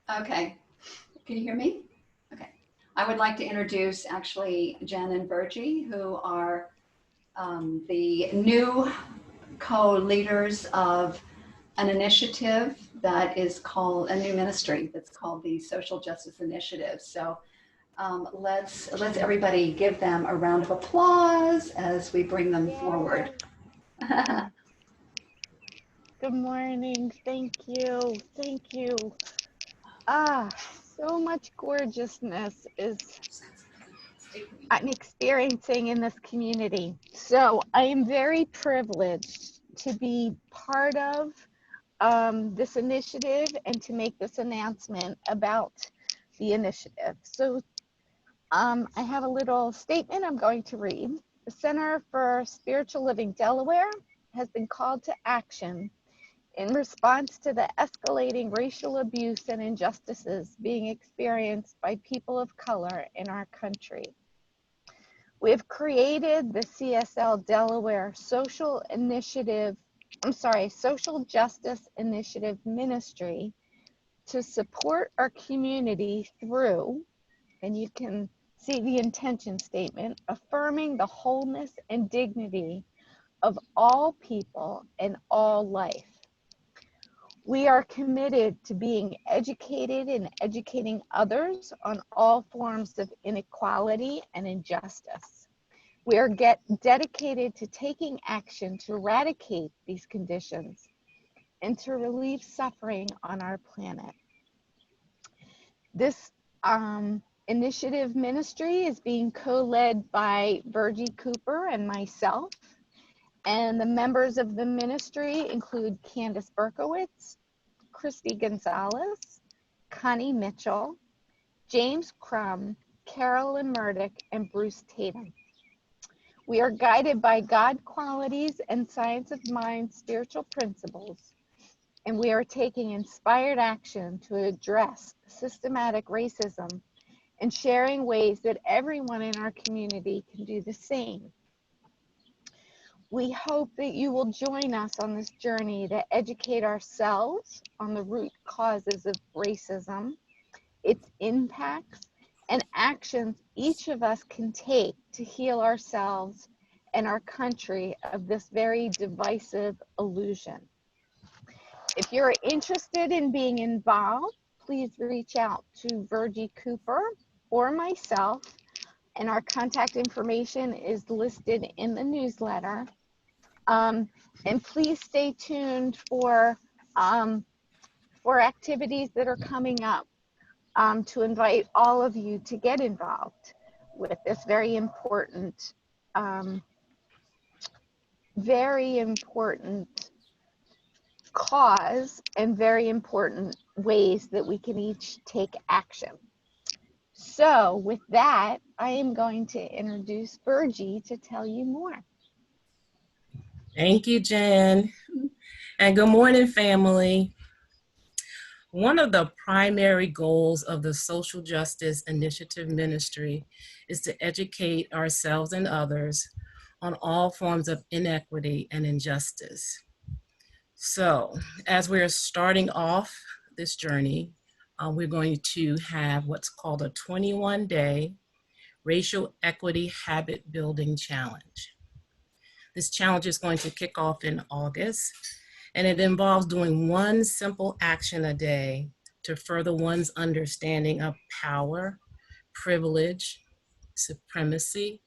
Okay. Can you hear me? Okay. I would like to introduce actually Jen and Virgie, who are the new co-leaders of an initiative that is called a new ministry that's called the Social Justice Initiative. So let's everybody give them a round of applause as we bring them forward. Good morning. Thank you. Thank you. So much gorgeousness is I'm experiencing in this community. So I am very privileged to be part of this initiative and to make this announcement about the initiative. So I have a little statement I'm going to read. The Center for Spiritual Living Delaware has been called to action in response to the escalating racial abuse and injustices being experienced by people of color in our country. We have created the CSL Delaware Social Justice Initiative Ministry to support our community through, and you can see the intention statement, affirming the wholeness and dignity of all people and all life. We are committed to being educated and educating others on all forms of inequality and injustice. We are dedicated to taking action to eradicate these conditions and to relieve suffering on our planet. This initiative ministry is being co-led by Virgie Cooper and myself. And the members of the ministry include Candace Berkowitz, Christy Gonzalez, Connie Mitchell, James Crum, Carolyn Murdoch, and Bruce Tatum. We are guided by God qualities and science of mind spiritual principles, and we are taking inspired action to address systematic racism and sharing ways that everyone in our community can do the same. We hope that you will join us on this journey to educate ourselves on the root causes of racism, its impacts, and actions each of us can take to heal ourselves and our country of this very divisive illusion. If you're interested in being involved, please reach out to Virgie Cooper or myself, and our contact information is listed in the newsletter. And please stay tuned for activities that are coming up to invite all of you to get involved with this very important cause and very important ways that we can each take action. So with that, I am going to introduce Virgie to tell you more. Thank you, Jen. And good morning, family. One of the primary goals of the Social Justice Initiative Ministry is to educate ourselves and others on all forms of inequity and injustice. So, as we're starting off this journey, we're going to have what's called a 21-day Racial Equity Habit Building Challenge. This challenge is going to kick off in August, and it involves doing one simple action a day to further one's understanding of power, privilege, supremacy,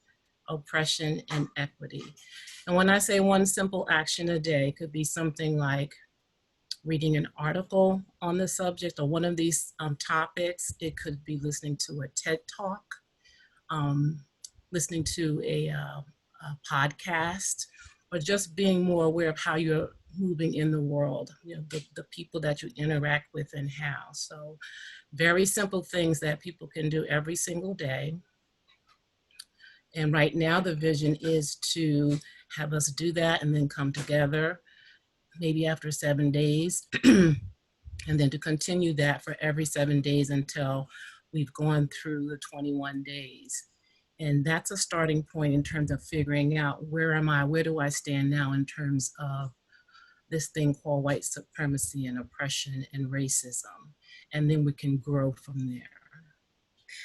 oppression, and equity. And when I say one simple action a day, it could be something like reading an article on the subject or one of these topics. It could be listening to a TED Talk, listening to a podcast, or just being more aware of how you're moving in the world, the people that you interact with and how. So very simple things that people can do every single day. And right now the vision is to have us do that and then come together maybe after 7 days and then to continue that for every 7 days until we've gone through the 21 days. And that's a starting point in terms of figuring out where do I stand now in terms of this thing called white supremacy and oppression and racism. and then we can grow from there.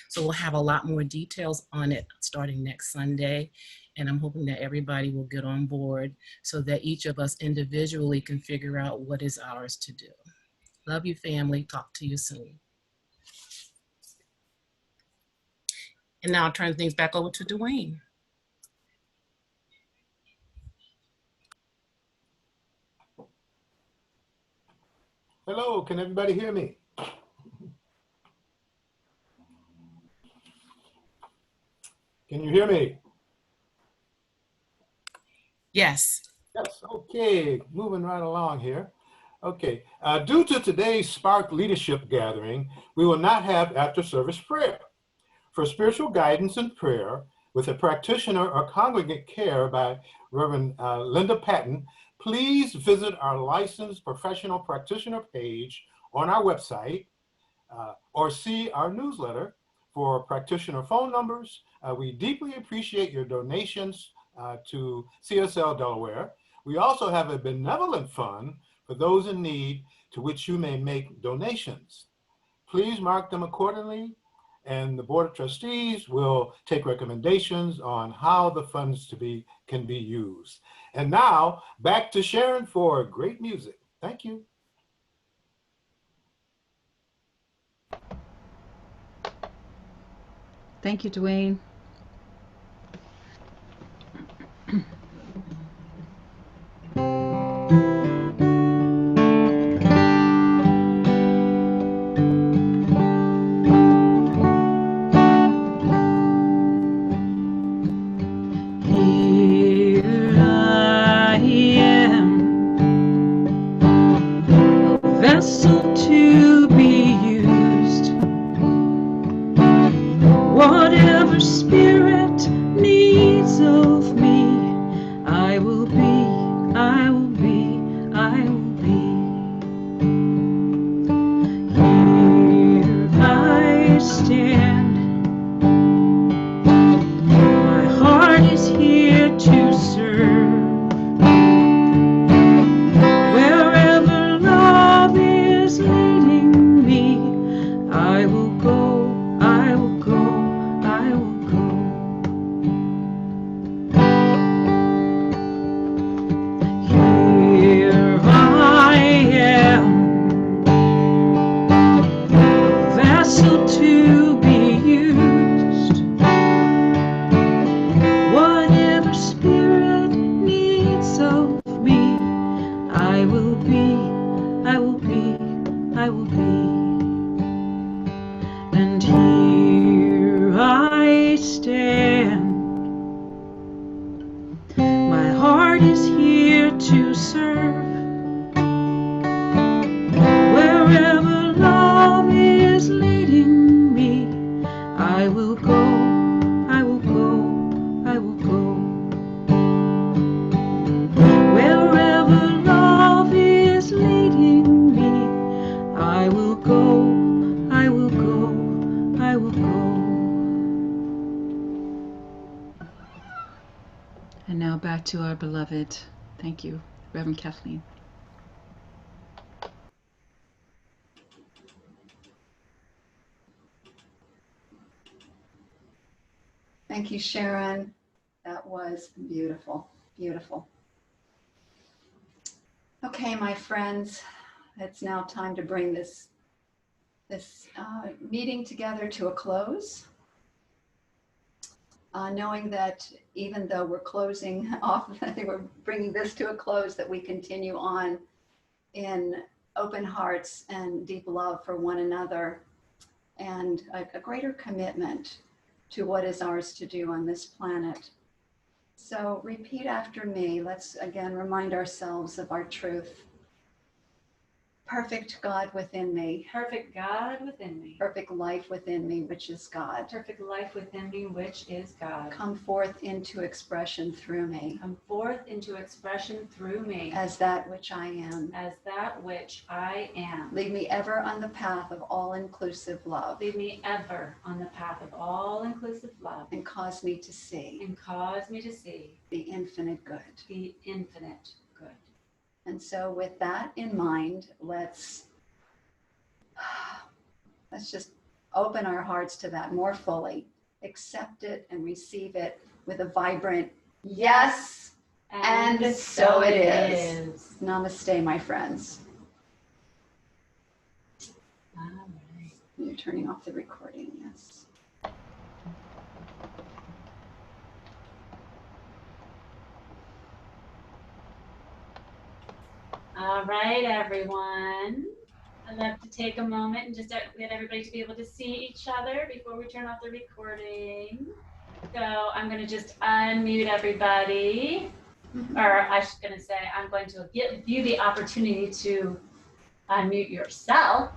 So we'll have a lot more details on it starting next Sunday, and I'm hoping that everybody will get on board so that each of us individually can figure out what is ours to do. Love you, family. Talk to you soon. And now I'll turn things back over to Dwayne. Hello, can everybody hear me? Can you hear me? Yes. Yes, okay, moving right along here. Okay, due to today's Spark Leadership Gathering, we will not have after-service prayer. For spiritual guidance and prayer with a practitioner or congregate care by Reverend Linda Patton, please visit our licensed professional practitioner page on our website or see our newsletter for practitioner phone numbers. We deeply appreciate your donations to CSL Delaware. We also have a benevolent fund for those in need to which you may make donations. Please mark them accordingly, and the Board of Trustees will take recommendations on how the funds can be used. And now, back to Sharon for great music. Thank you. Thank you, Dwayne. Here I am, a vessel to be used. Whatever Spirit needs of me, I will be, I will be, I will be. Here I stand, my heart is here to serve. Wherever love is leading me, I will go, I will go, I will go. Here I am, a vessel to be used. Whatever Spirit needs of me, I will be, I will be, I will be. And here I stand, my heart is here to serve. Wherever love is leading me, I will go, I will go, I will go. Wherever love is leading me, I will go, I will go, I will go. And now back to our beloved. Thank you, Reverend Kathleen. Thank you, Sharon. That was beautiful, beautiful. Okay, my friends, it's now time to bring this meeting together to a close. Knowing that even though we're closing off, we're bringing this to a close, that we continue on in open hearts and deep love for one another, and a greater commitment to what is ours to do on this planet. So repeat after me. Let's again remind ourselves of our truth. Perfect God within me. Perfect God within me. Perfect life within me, which is God. Perfect life within me, which is God. Come forth into expression through me. Come forth into expression through me. As that which I am. As that which I am. Lead me ever on the path of all-inclusive love. Lead me ever on the path of all-inclusive love. And cause me to see. And cause me to see. The infinite good. The infinite good. And so with that in mind, let's Let's just open our hearts to that more fully. Accept it and receive it with a vibrant yes, and so it is. Namaste, my friends. All right. You're turning off the recording, yes. All right, everyone. I'd love to take a moment and just get everybody to be able to see each other before we turn off the recording. So I'm going to just unmute everybody. Or I was going to say, I'm going to give you the opportunity to unmute yourself.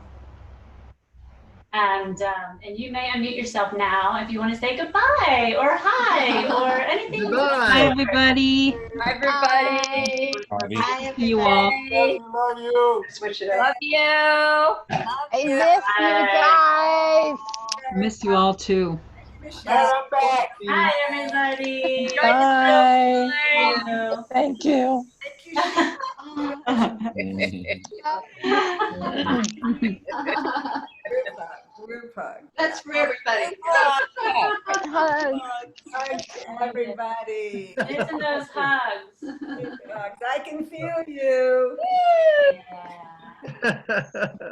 And you may unmute yourself now if you want to say goodbye or hi or anything. Hi, everybody. Hi, everybody. Hi. See you all. Love you. Switch it up. Love you. I miss you guys. Miss you all too. And I'm back. Hi, everybody. Bye. Hello. Thank you. Group hug. That's for everybody. Hugs. Hugs to everybody. Listen to those hugs. Hugs. I can feel you. Yeah.